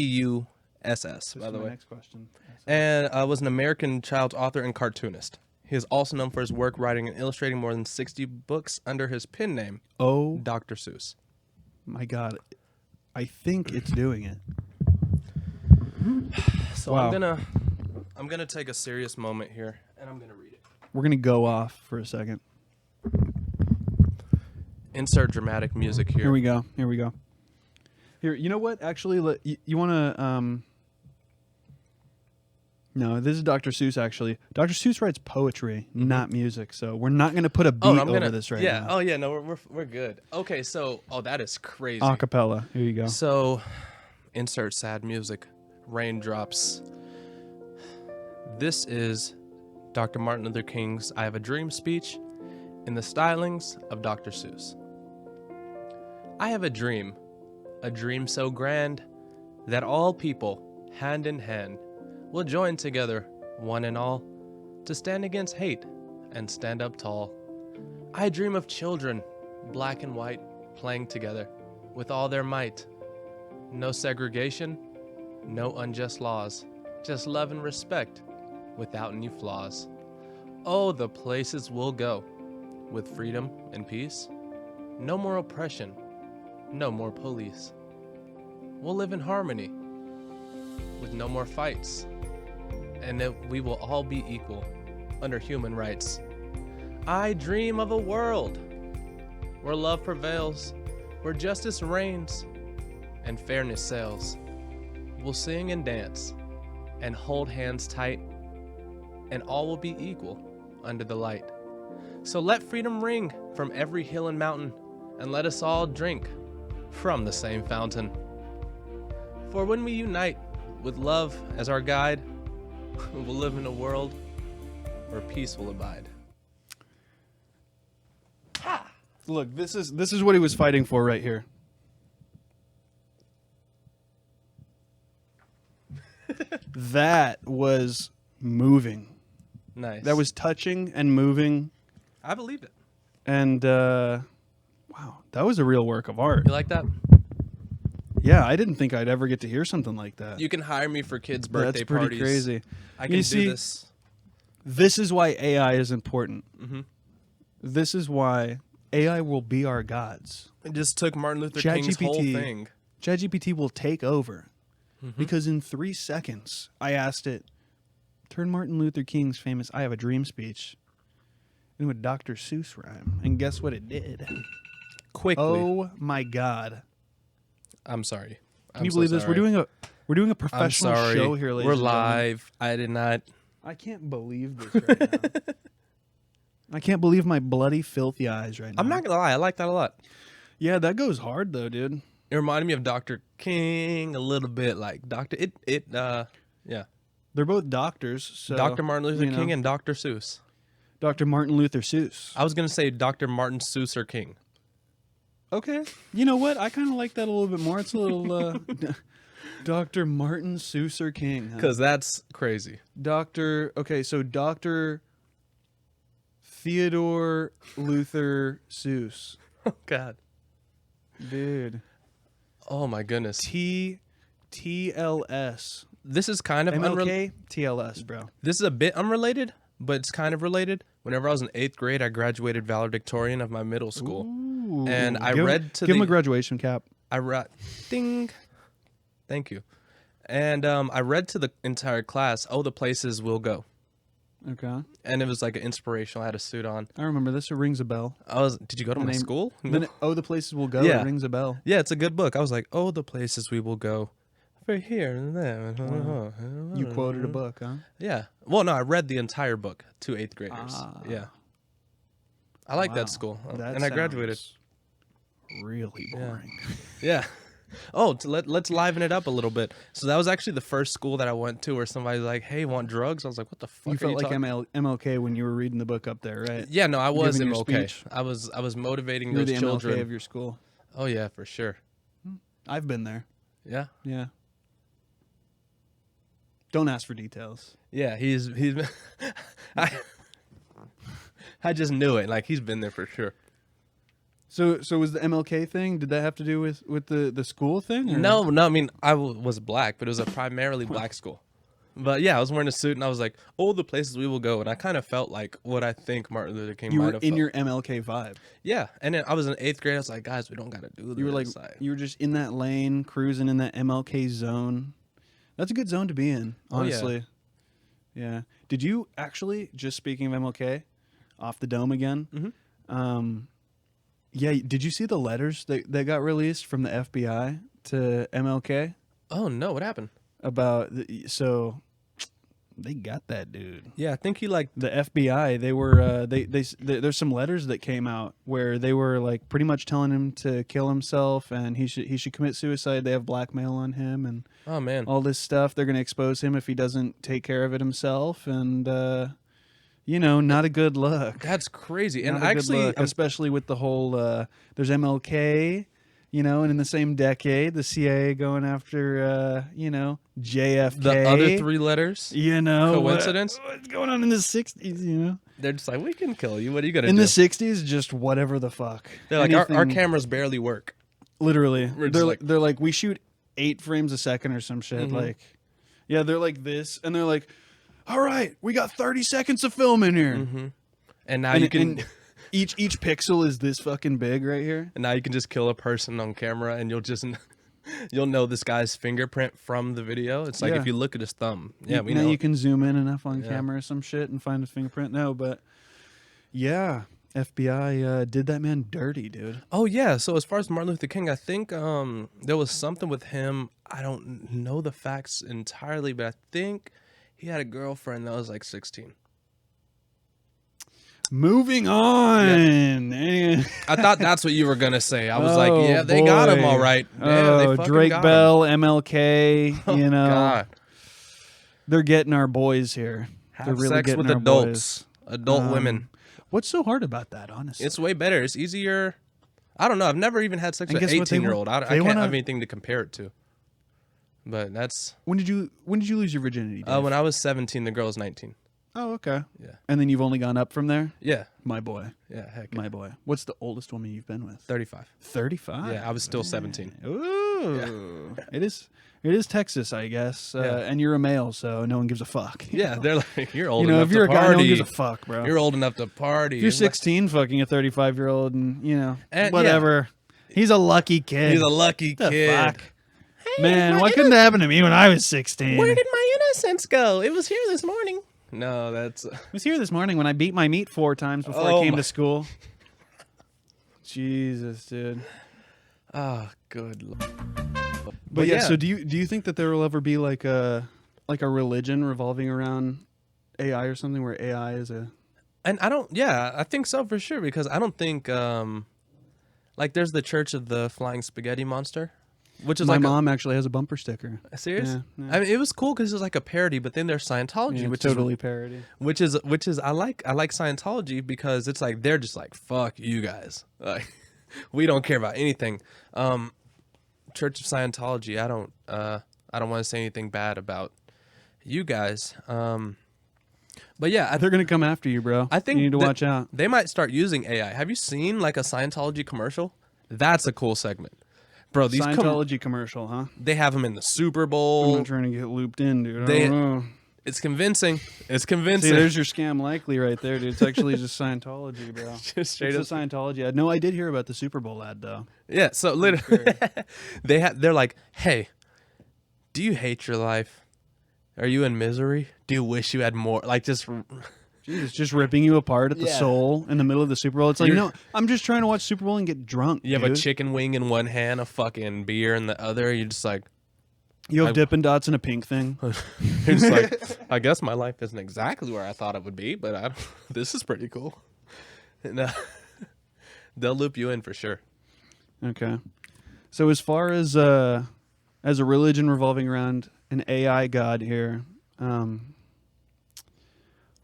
By This the is my way. next question. And was an American child author and cartoonist. He is also known for his work writing and illustrating more than 60 books under his pen name, Oh Dr. Seuss. my God, I think it's doing it. So Wow. I'm gonna take a serious moment here, and I'm gonna read it. We're gonna go off for a second. Insert dramatic music here. Here we go. Here, you know what? Actually, you want to? No, this is Dr. Seuss. Actually, Dr. Seuss writes poetry, not music. So we're not going to put a beat I'm over gonna this right yeah. now. Oh yeah. No, we're good. Okay. So that is crazy. Acapella. Here you go. So, insert sad music, raindrops. This is Dr. Martin Luther King's "I Have a Dream" speech in the stylings of Dr. Seuss. I have a dream so grand that all people, hand in hand, will join together, one and all, to stand against hate and stand up tall. I dream of children, black and white, playing together with all their might. No segregation, no unjust laws, just love and respect without any flaws. Oh, the places we'll go with freedom and peace. No more oppression, no more police. We'll live in harmony with no more fights, and that we will all be equal under human rights. I dream of a world where love prevails, where justice reigns, and fairness sails. We'll sing and dance and hold hands tight, and all will be equal under the light. So let freedom ring from every hill and mountain, and let us all drink from the same fountain. For when we unite with love as our guide, we will live in a world where peace will abide. Look, this is what he was fighting for right here. That was moving. Nice. That was touching and moving. I believe it. And wow, that was a real work of art. You like that? Yeah, I didn't think I'd ever get to hear something like that. You can hire me for kids' birthday That's pretty parties. crazy. I can You do see, this. This is why AI is important. Mm-hmm. This is why AI will be our gods. It just took Martin Luther King's whole thing. ChatGPT will take over. Mm-hmm. Because in 3 seconds, I asked it, turn Martin Luther King's famous I Have a Dream speech into a Dr. Seuss rhyme. And guess what it did? Quickly. Oh my God. I'm sorry. Can you believe this? We're doing a professional show here, ladies We're and gentlemen. live. I did not. I can't believe this right now. I can't believe my bloody, filthy eyes right now. I'm not gonna lie. I like that a lot. Yeah, that goes hard though, dude. It reminded me of Dr. King a little bit, like Dr. Yeah. They're both doctors. So, Dr. Martin Luther you know, King and Dr. Seuss. Dr. Martin Luther Seuss. I was gonna say Dr. Martin Seuss or King. Okay. You know what? I kind of like that a little bit more. It's a little Dr. Martin Seuss or King. Huh? Because that's crazy. Okay, so Dr. Theodore Luther Seuss. Oh, God. Dude. Oh, my goodness. TLS. This is kind of MLK? TLS, bro. This is a bit unrelated, but it's kind of related. Whenever I was in 8th grade, I graduated valedictorian of my middle school. Ooh. And I Give read to Give him the- a graduation cap. I read, ding, thank you. And I read to the entire class, "Oh, the places we'll go." Okay. And it was like an inspirational. I had a suit on. I remember this. It rings a bell. Did you go to The my name- school? Then the places will go. Yeah. It rings a bell. Yeah, it's a good book. I was like, "Oh, the places we will go. For here and there." You quoted a book, huh? Yeah. Well, no, I read the entire book to 8th graders. Ah. Yeah. I like Wow. that school. That And I graduated. sounds really boring. Yeah. Oh, let's liven it up a little bit. So that was actually the first school that I went to where somebody's like, "Hey, want drugs?" I was like, "What the fuck?" You are felt you like talking-" MLK when you were reading the book up there, right? Yeah, no, I was Giving your MLK. speech. I was motivating You were those the children. MLK of your school. Oh yeah, for sure. I've been there. Yeah. Yeah. Don't ask for details. Yeah, he's I just knew it. Like he's been there for sure. So was the MLK thing? Did that have to do with the school thing? Or? No, I mean I was black, but it was a primarily black school. But yeah, I was wearing a suit and I was like, "Oh, the places we will go," and I kind of felt like what I think Martin Luther King You might were have in felt. your MLK vibe. Yeah, and then I was in 8th grade. I was like, "Guys, we don't gotta do this." You were like, you were just in that lane, cruising in that MLK zone. That's a good zone to be in, Oh, yeah. honestly. Yeah. Did you actually, just speaking of MLK, off the dome again? Mm-hmm. Yeah. Did you see the letters that got released from the FBI to MLK Oh no, what happened? about? So they got that dude. Yeah, I think he like The FBI, they were there's some letters that came out where they were like pretty much telling him to kill himself and he should commit suicide. They have blackmail on him and oh man. all this stuff. They're going to expose him if he doesn't take care of it himself and not a good look. That's crazy. And Not a good actually look, especially with the whole there's MLK, and in the same decade the CIA going after JFK. the other 3 letters, Coincidence? What's going on in the 60s, they're just like, "We can kill you. What are you gonna In do?" the 60s, just whatever the fuck. They're like, our Anything- cameras barely work. Literally. We're just They're like- they're like, we shoot 8 frames a second or some shit. Mhm. Like, yeah, they're like this, and they're like, all right, we got 30 seconds of film in here. Mm-hmm. And now And, you can, and each pixel is this fucking big right here. and now you can just kill a person on camera, and you'll know this guy's fingerprint from the video. It's like Yeah. if you look at his thumb. Yeah, we now know. you can zoom in enough on Yeah. camera or some shit and find a fingerprint. No, but yeah, FBI did that man dirty, dude. Oh yeah. So as far as Martin Luther King, I think there was something with him. I don't know the facts entirely, but I think he had a girlfriend that was like 16. Moving on. I thought that's what you were gonna say. I was Oh, like, yeah, they got him boy. all right. Yeah, they fucking Drake got Bell, MLK. him. You know, God. they're getting our boys here. They're Have really sex getting with our adults, boys. adult women. What's so hard about that? Honestly, It's way better. It's easier. I don't know. I've never even had sex And with an guess what they 18-year-old. want? I They can't wanna- have anything to compare it to. But that's when did you lose your virginity? Dave? when I was 17. The girl was 19. Oh, okay. Yeah. And then you've only gone up from there. Yeah. My boy, Yeah. Heck. Yeah. my boy. What's the oldest woman you've been with? 35. 35. Yeah. I was still 17. Ooh, it is Texas, I guess. Yeah. And you're a male, so no one gives a fuck. Yeah. They're like, you're old You know, enough if you're to a guy, no one party. gives a fuck, bro. You're old enough to party. If you're 16, fucking a 35-year-old, and And, whatever. He's a lucky kid. He's a lucky The kid. fuck? Man, why couldn't that happen to me when I was 16? Where did my innocence go? It was here this morning. No, that's I was here this morning when I beat my meat 4 times before I Oh came my- to school. Jesus, dude. good. But yeah, so do you think that there will ever be like a religion revolving around AI or something where AI is a And I don't. Yeah, I think so for sure because I don't think like there's the Church of the Flying Spaghetti Monster, which is My like mom actually has a bumper sticker. serious. Yeah, yeah. I mean, it was cool because it was like a parody, but then there's Scientology, Yeah, which totally parody. which is I like Scientology because it's like they're just like fuck you guys, like we don't care about anything. Church of Scientology, I don't want to say anything bad about you guys. But yeah, They're gonna come after you, bro. I think you need to that watch out. They might start using AI. Have you seen like a Scientology commercial? That's a cool segment, bro. These Scientology commercial, huh? they have them in the Super I'm Bowl. not trying to get looped in, dude. I They- don't know. It's convincing. It's See, convincing. there's your scam likely right there, dude. It's actually just Scientology, bro. Just straight It's up. a Scientology ad. No, I did hear about the Super Bowl ad though. Yeah. So literally, they're like, hey, do you hate your life? Are you in misery? Do you wish you had more? Like just. Jesus, just ripping you apart at the Yeah. soul in the middle of the Super Bowl. It's like, You're- no, I'm just trying to watch Super Bowl and get drunk. You have a dude. chicken wing in one hand, a fucking beer in the other. You're just like, You have I- Dippin' Dots and a pink thing. you're just like, I guess my life isn't exactly where I thought it would be, but I don't, this is pretty cool. And, they'll loop you in for sure. Okay. So as far as a religion revolving around an AI god here,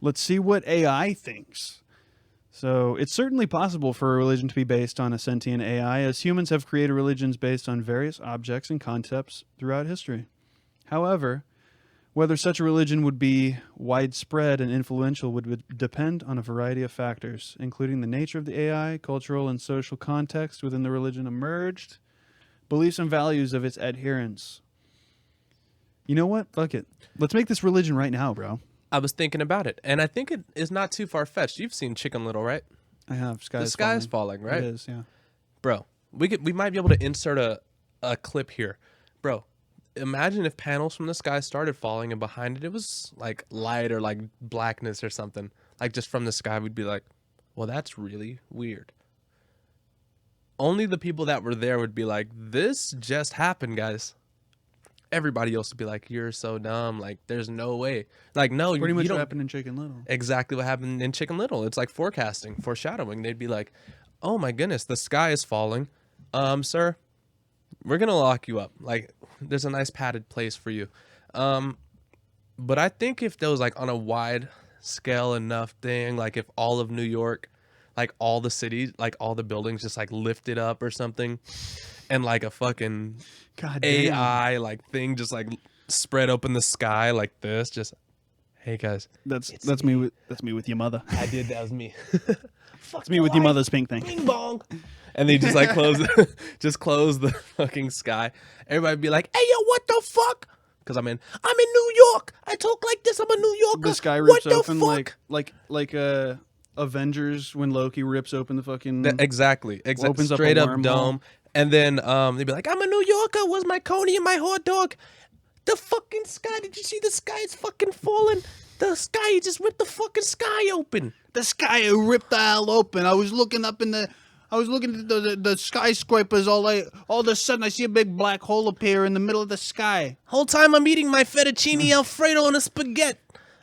let's see what AI thinks. So it's certainly possible for a religion to be based on a sentient AI, as humans have created religions based on various objects and concepts throughout history. However, whether such a religion would be widespread and influential would depend on a variety of factors, including the nature of the AI, cultural and social context within the religion emerged, beliefs and values of its adherents. You know what? Fuck it. Let's make this religion right now, bro. I was thinking about it, and I think it is not too far fetched. You've seen Chicken Little, right? I have. The sky is falling, right? It is, yeah. Bro, we might be able to insert a clip here. Bro, imagine if panels from the sky started falling and behind it was like light or like blackness or something. Like just from the sky, we'd be like, well, that's really weird. Only the people that were there would be like, this just happened, guys. Everybody else would be like, you're so dumb. Like, there's no way. Like, no, Pretty you much don't. what happened in Chicken Little. Exactly what happened in Chicken Little. It's like forecasting, foreshadowing. They'd be like, oh my goodness, the sky is falling. Sir, we're going to lock you up. Like, there's a nice padded place for you. But I think if there was like on a wide scale enough thing, like if all of New York, like all the cities, like all the buildings just like lifted up or something, and like a fucking God damn. AI like thing just like spread open the sky like this, just hey guys, That's me with your mother. I did, that was me. That's me with your mother's pink thing. Bing bong. And they just like close the fucking sky. Everybody be like, hey yo, what the fuck? Because I'm in New York. I talk like this. I'm a New Yorker. The sky what rips the open fuck? like Avengers when Loki rips open the fucking Exactly. Opens up a Straight up wormhole. dome. And then they'd be like, I'm a New Yorker. Where's my coney and my hot dog? The fucking sky. Did you see the sky is fucking falling? The sky just ripped the fucking sky open. The sky ripped the hell open. I was looking up at the skyscrapers. All of a sudden, I see a big black hole appear in the middle of the sky. Whole time I'm eating my fettuccine alfredo and a spaghetti.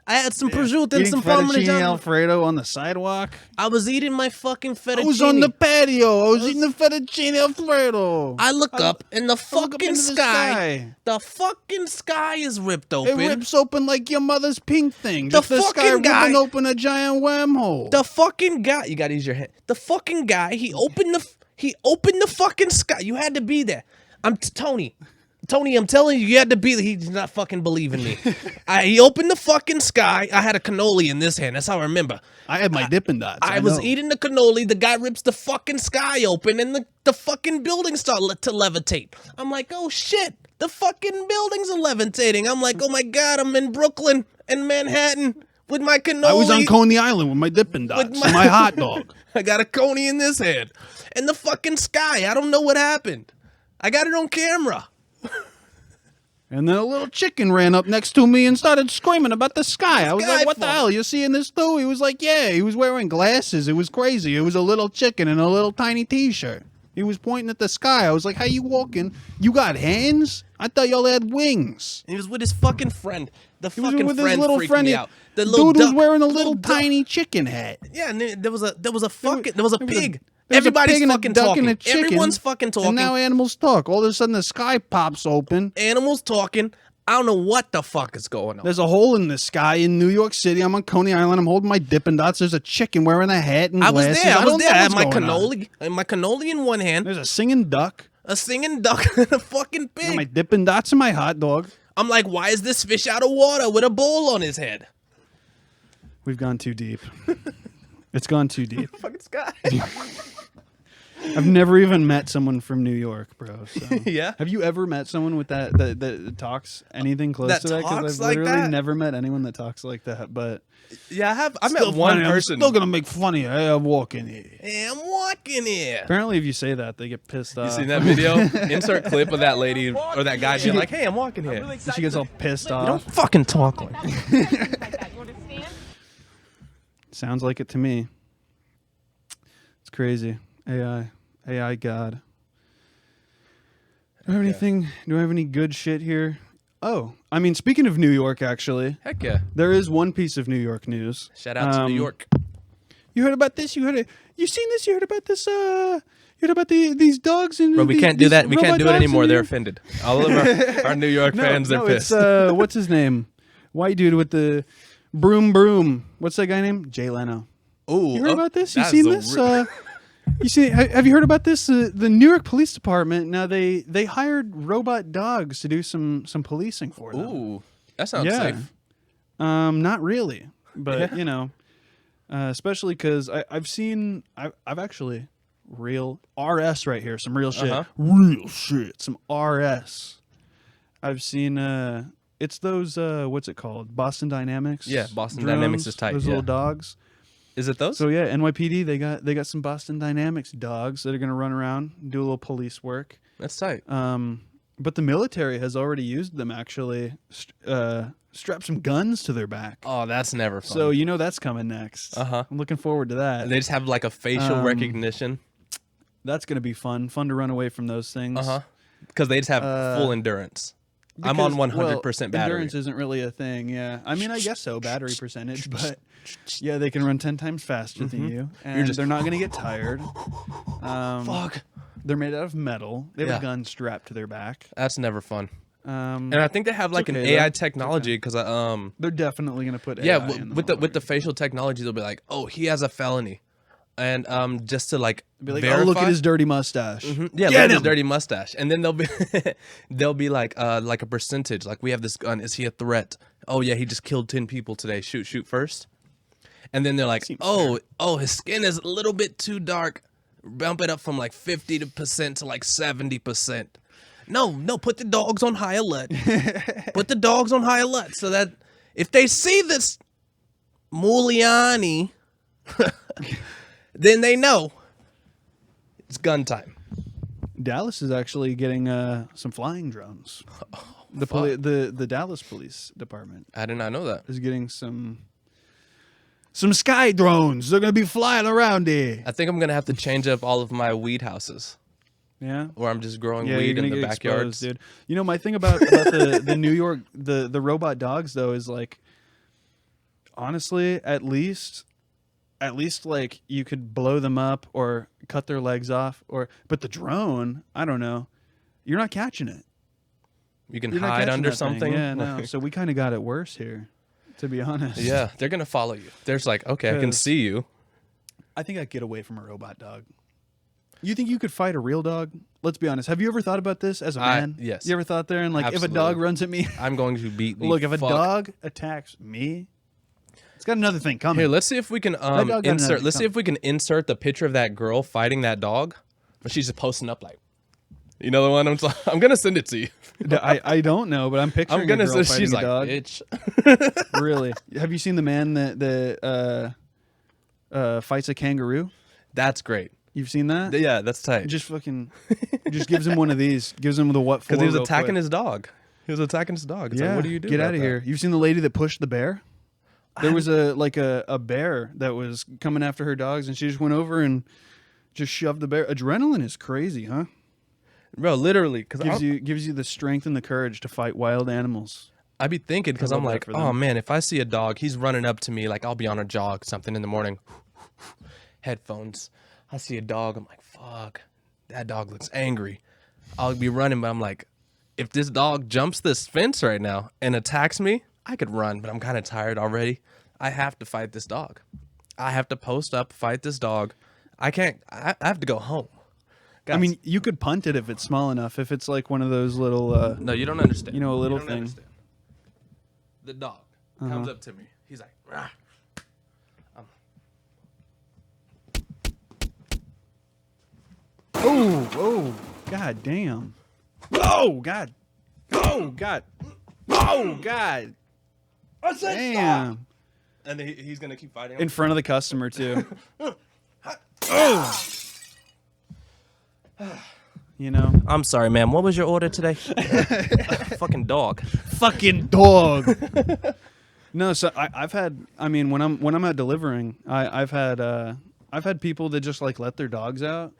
I had some prosciutto and some fettuccine parmesan. Alfredo on the sidewalk. I was eating my fucking fettuccine. I was on the patio. I was eating the fettuccine Alfredo. I look up and the look up fucking into the sky. The fucking sky is ripped It open. rips open like your mother's pink thing. The Just the sky fucking guy- ripping open a giant wormhole. The fucking guy. You gotta use your hand. The fucking guy. He opened the fucking sky. You had to be there. Tony. Tony, I'm telling you, you had to be there. He's not fucking believing me. He opened the fucking sky. I had a cannoli in this hand. That's how I remember. I had my Dippin' Dots. I was know. eating the cannoli. The guy rips the fucking sky open, and the fucking building started to levitate. I'm like, oh shit, the fucking buildings are levitating. I'm like, oh my god, I'm in Brooklyn and Manhattan with my cannoli. I was on Coney Island with my Dippin' Dots and my hot dog. I got a coney in this hand, and the fucking sky. I don't know what happened. I got it on camera. And then a little chicken ran up next to me and started screaming about the sky. I was Sky like, what the fall. hell? You seeing this too? He was like, yeah. He was wearing glasses. It was crazy. It was a little chicken in a little tiny T-shirt. He was pointing at the sky. I was like, how you walking? You got hands? I thought y'all had wings. He was with his fucking friend. The He was fucking with friend his little freaked friend. me out. The little Dude was duck- wearing a little duck. tiny chicken hat. Yeah, and there was a pig. There was a Everybody's pig and a fucking duck talking. and a chicken, Everyone's fucking talking. And now animals talk. All of a sudden, the sky pops open. Animals talking. I don't know what the fuck is going on. There's a hole in the sky in New York City. I'm on Coney Island. I'm holding my Dippin' Dots. There's a chicken wearing a hat and I was glasses. there. I was don't there. know I had what's my going on. cannoli, my cannoli in one hand, There's a singing duck. a singing duck, and a fucking I got my pig. Dippin' Dots and my hot dog. I'm like, why is this fish out of water with a bowl on his head? We've gone too deep. It's gone too deep. Fucking sky. I've never even met someone from New York, bro. So. Yeah? Have you ever met someone with that talks anything close That to that? talks I've like literally that? never met anyone that talks like that. But Yeah, I met still one funny. person. I'm still gonna make fun of you. Hey, I'm walking here. Hey, I'm walking here. Apparently, if you say that, they get pissed off. You seen that video? Insert clip of that lady or that guy being like, "Hey, I'm walking here." And she gets all pissed You don't off. fucking talk like that. Sounds like it to me. It's crazy. AI God. Do I have anything? Do I have any good shit here? Oh, I mean, speaking of New York, actually, Heck yeah! there is one piece of New York news. Shout out to New York. You heard about this? You seen this? You heard about this? You heard about these dogs and Bro, we these- can't do these that. We can't robot do it dogs in anymore. New They're York? offended. All of our New York fans, they're pissed. It's what's his name? White dude with the broom. What's that guy named? Jay Leno. Ooh, You heard about this? You that's seen a this? You see? Have you heard about this? The New York Police Department now they hired robot dogs to do some policing for them. Ooh, that sounds Yeah. safe. Not really, but Yeah. you know, especially because I've actually real RS right here, some real shit, Uh-huh. real shit, some RS. I've seen it's those what's it called? Boston Dynamics. Yeah, Boston drones, Dynamics is tight, Those yeah. little dogs. Is it those? So yeah, NYPD they got some Boston Dynamics dogs that are gonna run around and do a little police work. That's tight. But the military has already used them actually. Strap some guns to their back. Oh, that's never fun. So you know that's coming next. Uh-huh. I'm looking forward to that. They just have like a facial recognition. That's gonna be fun. Fun to run away from those things. Uh huh. Because they just have full endurance. I'm on 100% battery. Endurance isn't really a thing. Yeah, I mean I guess so, battery percentage, but yeah, they can run 10 times faster than you, and they're not gonna get tired. Fuck. They're made out of metal. They have Yeah. a gun strapped to their back. That's never fun. And And I think they have like an okay, AI though. technology because they're definitely gonna put yeah, AI in them with the already. facial technology, they'll be like, oh, he has a felony, and just to like Be like, verify. oh, look at his dirty mustache. Yeah, Get look at his him! dirty mustache, and then they'll be like a percentage. Like we have this gun. Is he a threat? Oh yeah, he just killed 10 people today. Shoot first. And then they're like, Seems oh, his skin is a little bit too dark. Bump it up from like 50% to like 70%. No, put the dogs on high alert. Put the dogs on high alert so that if they see this Muliani, then they know it's gun time. Dallas is actually getting some flying drones. The Dallas Police Department I did not know that. is getting some some sky drones. They're gonna be flying around here. I think I'm gonna have to change up all of my weed houses, Yeah. where I'm just growing Yeah, weed you're in gonna the get backyards. exposed, dude. You know, my thing about the New York the robot dogs though is like, honestly, at least like you could blow them up or cut their legs off, but the drone, I don't know, you're not catching it. You can You're not hide catching under that thing. something. Yeah, no. Like- So we kind of got it worse here, to be honest. yeah, they're gonna follow you. There's like, okay, I can 'Cause- see you. I think I'd get away from a robot dog. You think you could fight a real dog? Let's be honest. Have you ever thought about this as a man? Yes. You ever thought there and like, if a dog Absolutely. runs at me, I'm going to beat the look, if a fuck. dog attacks me, it's got another thing coming. Here, let's see if we can dog got insert. another Let's see if we can insert the picture of that girl fighting that dog, but she's just posting up like, you know the one. I'm gonna send it to you. I don't know, but I'm picturing I'm gonna a girl say fighting she's a like, dog. bitch. Really? Have you seen the man that fights a kangaroo? That's great. You've seen that? Yeah, that's tight. Just fucking, just gives him one of these. Gives him the what for? Because he was real attacking quick. his dog. He was attacking his dog. It's Yeah. like, what do you do? Get about out of that? here. You've seen the lady that pushed the bear? There was a bear that was coming after her dogs, and she just went over and just shoved the bear. Adrenaline is crazy, huh? Bro, literally. Because Gives you the strength and the courage to fight wild animals. I be thinking, because I I'm love that like, for them. oh man, if I see a dog, he's running up to me, like I'll be on a jog, something in the morning, headphones. I see a dog, I'm like, fuck, that dog looks angry. I'll be running, but I'm like, if this dog jumps this fence right now and attacks me, I could run, but I'm kind of tired already. I have to fight this dog. I have to post up, fight this dog. I can't. I have to go home. I mean, you could punt it if it's small enough. If it's like one of those little, no, you don't understand. you know, a little don't thing. understand. The dog comes up to me. He's like, rah. oh, god damn. Oh, god. Oh, god. Oh, god. Damn. And he's gonna keep fighting. In front of the customer, too. You know? I'm sorry, ma'am. What was your order today? Fucking dog. Fucking dog. No, so I've had. I mean, when I'm out delivering, I've had people that just like let their dogs out.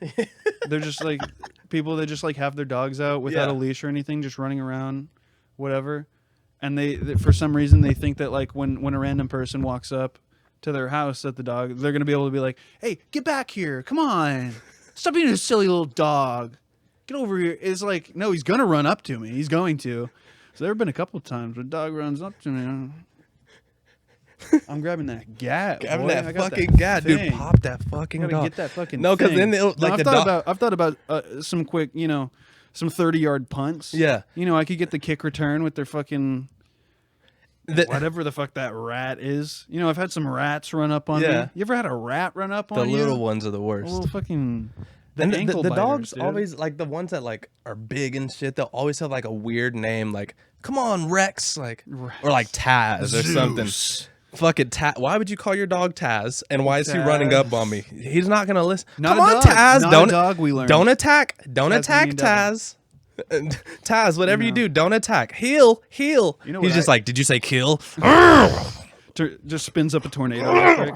They're just like people that just like have their dogs out without Yeah. a leash or anything, just running around, whatever. And they for some reason they think that like when a random person walks up to their house at the dog, they're gonna be able to be like, "Hey, get back here! Come on, stop being a silly little dog. Get over here." It's like, no, he's gonna run up to me. He's going to. So there have been a couple of times where a dog runs up to me. I'm grabbing that gat. Grabbing boy. that I got fucking that gat, dude. thing. Pop that fucking I gotta dog. get that fucking No, because thing. then it'll, like No, the I've thought about some quick, some 30-yard punts. Yeah. I could get the kick return with their fucking whatever the fuck that rat is. I've had some rats run up on me. Yeah. You ever had a rat run up the on you? little ones are the A worst. little fucking And ankle the biters, dogs dude. always, like the ones that like are big and shit, they'll always have like a weird name, like come on Rex, like or like Taz or something. Zeus. Fuck it, Taz. Why would you call your dog Taz? And why is he running Taz. up on me? He's not gonna listen. Not Come a on, dog. Taz. Not Don't a dog, we learned. Don't attack. Don't attack, Tasmanian devil. Taz. Taz, whatever you do, don't attack. Heal. You know He's what just like, did you say kill? Just spins up a tornado real quick.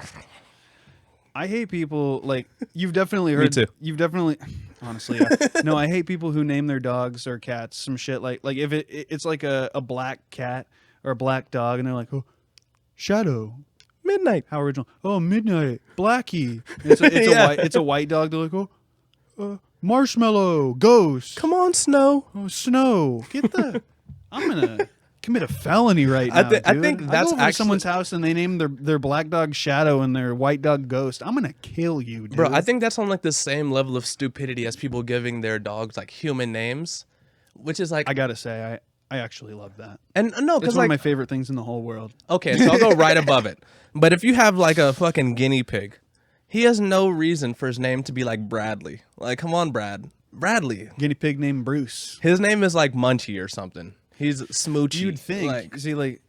I hate people like you've definitely heard. too. You've definitely, honestly, yeah. No, I hate people who name their dogs or cats some shit like if it's like a black cat or a black dog and they're like, oh, Shadow, Midnight. how original. Oh, Midnight, Blackie. It's a Yeah. it's a white dog. They're like, oh, Marshmallow, Ghost. Come on, Snow. Oh, Snow. Get the. I'm gonna commit a felony right now. I dude. think I that's go over to actually- someone's house and they name their black dog Shadow and their white dog Ghost. I'm gonna kill you, dude. Bro, I think that's on like the same level of stupidity as people giving their dogs like human names, which is like, I gotta say, I actually love that. and no, It's because one like, of my favorite things in the whole world. okay, so I'll go right above it. But if you have like a fucking guinea pig, he has no reason for his name to be like Bradley. Like, come on, Bradley. Guinea pig named Bruce. His name is like Munchie or something. He's Smoochy. You'd think. Like, See, like,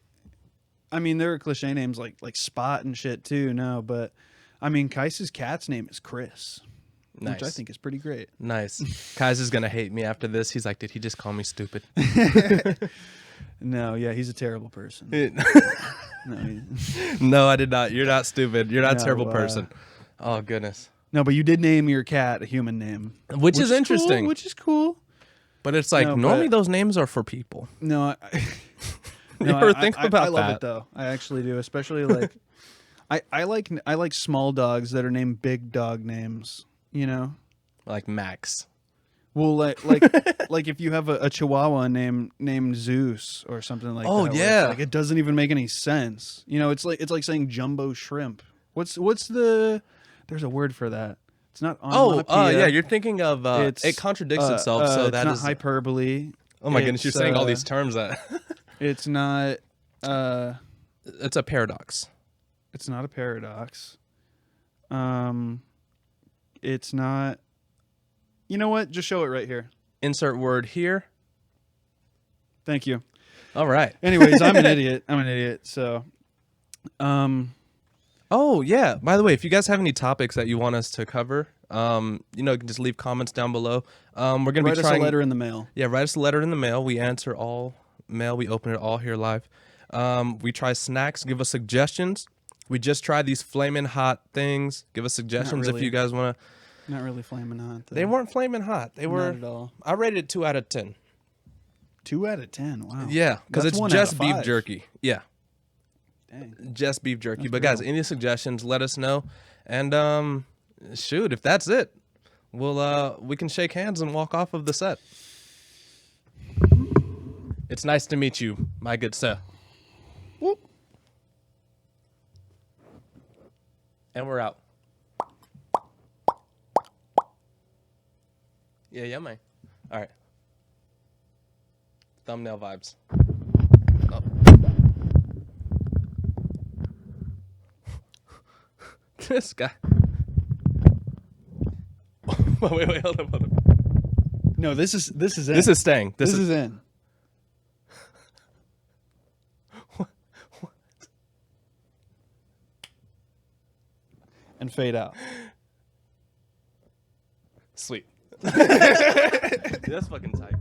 I mean, there are cliche names like Spot and shit too. No, but I mean, Kais's cat's name is Chris, which I nice. think is pretty great. Nice. Kai's is gonna hate me after this. He's like, did he just call me stupid? No, yeah, he's a terrible person. No, No, I did not. You're not stupid. You're not a No, terrible person. Oh goodness. no, but you did name your cat a human name, Which is interesting. Cool, which is cool. But it's like No, normally but- those names are for people. No, You no, ever think about I love that? it though. I actually do, especially like I like small dogs that are named big dog names. You know, Like Max. well, like if you have a Chihuahua named Zeus or something like Oh, that. where yeah. it's like it doesn't even make any sense. You know, it's like saying jumbo shrimp. What's the? There's a word for that. It's not. Yeah, you're thinking of it contradicts itself, so it's that not is hyperbole. oh my goodness, you're It's, saying all these terms that It's not. it's a paradox. It's not a paradox. It's not. You know what? Just show it right here. Insert word here. Thank you. All right. Anyways, I'm an idiot. So, Oh yeah. By the way, if you guys have any topics that you want us to cover, you know, just leave comments down below. We're gonna write be us trying. a letter in the mail. Yeah, write us a letter in the mail. We answer all mail. We open it all here live. We try snacks. Give us suggestions. We just tried these flaming hot things. Give us suggestions if really. you guys want to. Not really flaming hot. Though. They weren't flaming hot. They were. Not at all. I rated it 2 out of 10. 2 out of 10. Wow. Yeah, because That's it's 1 out just of beef 5. jerky. Yeah, Dang. just beef jerky. That's But guys, brutal. any suggestions? Let us know. And shoot, if that's it, we can shake hands and walk off of the set. It's nice to meet you, my good sir. Whoop. And we're out. Yeah, man. All right. Thumbnail vibes. Oh. This guy. wait, hold up. No, this is in. This is staying. This is in. And fade out. Sweet. That's fucking tight.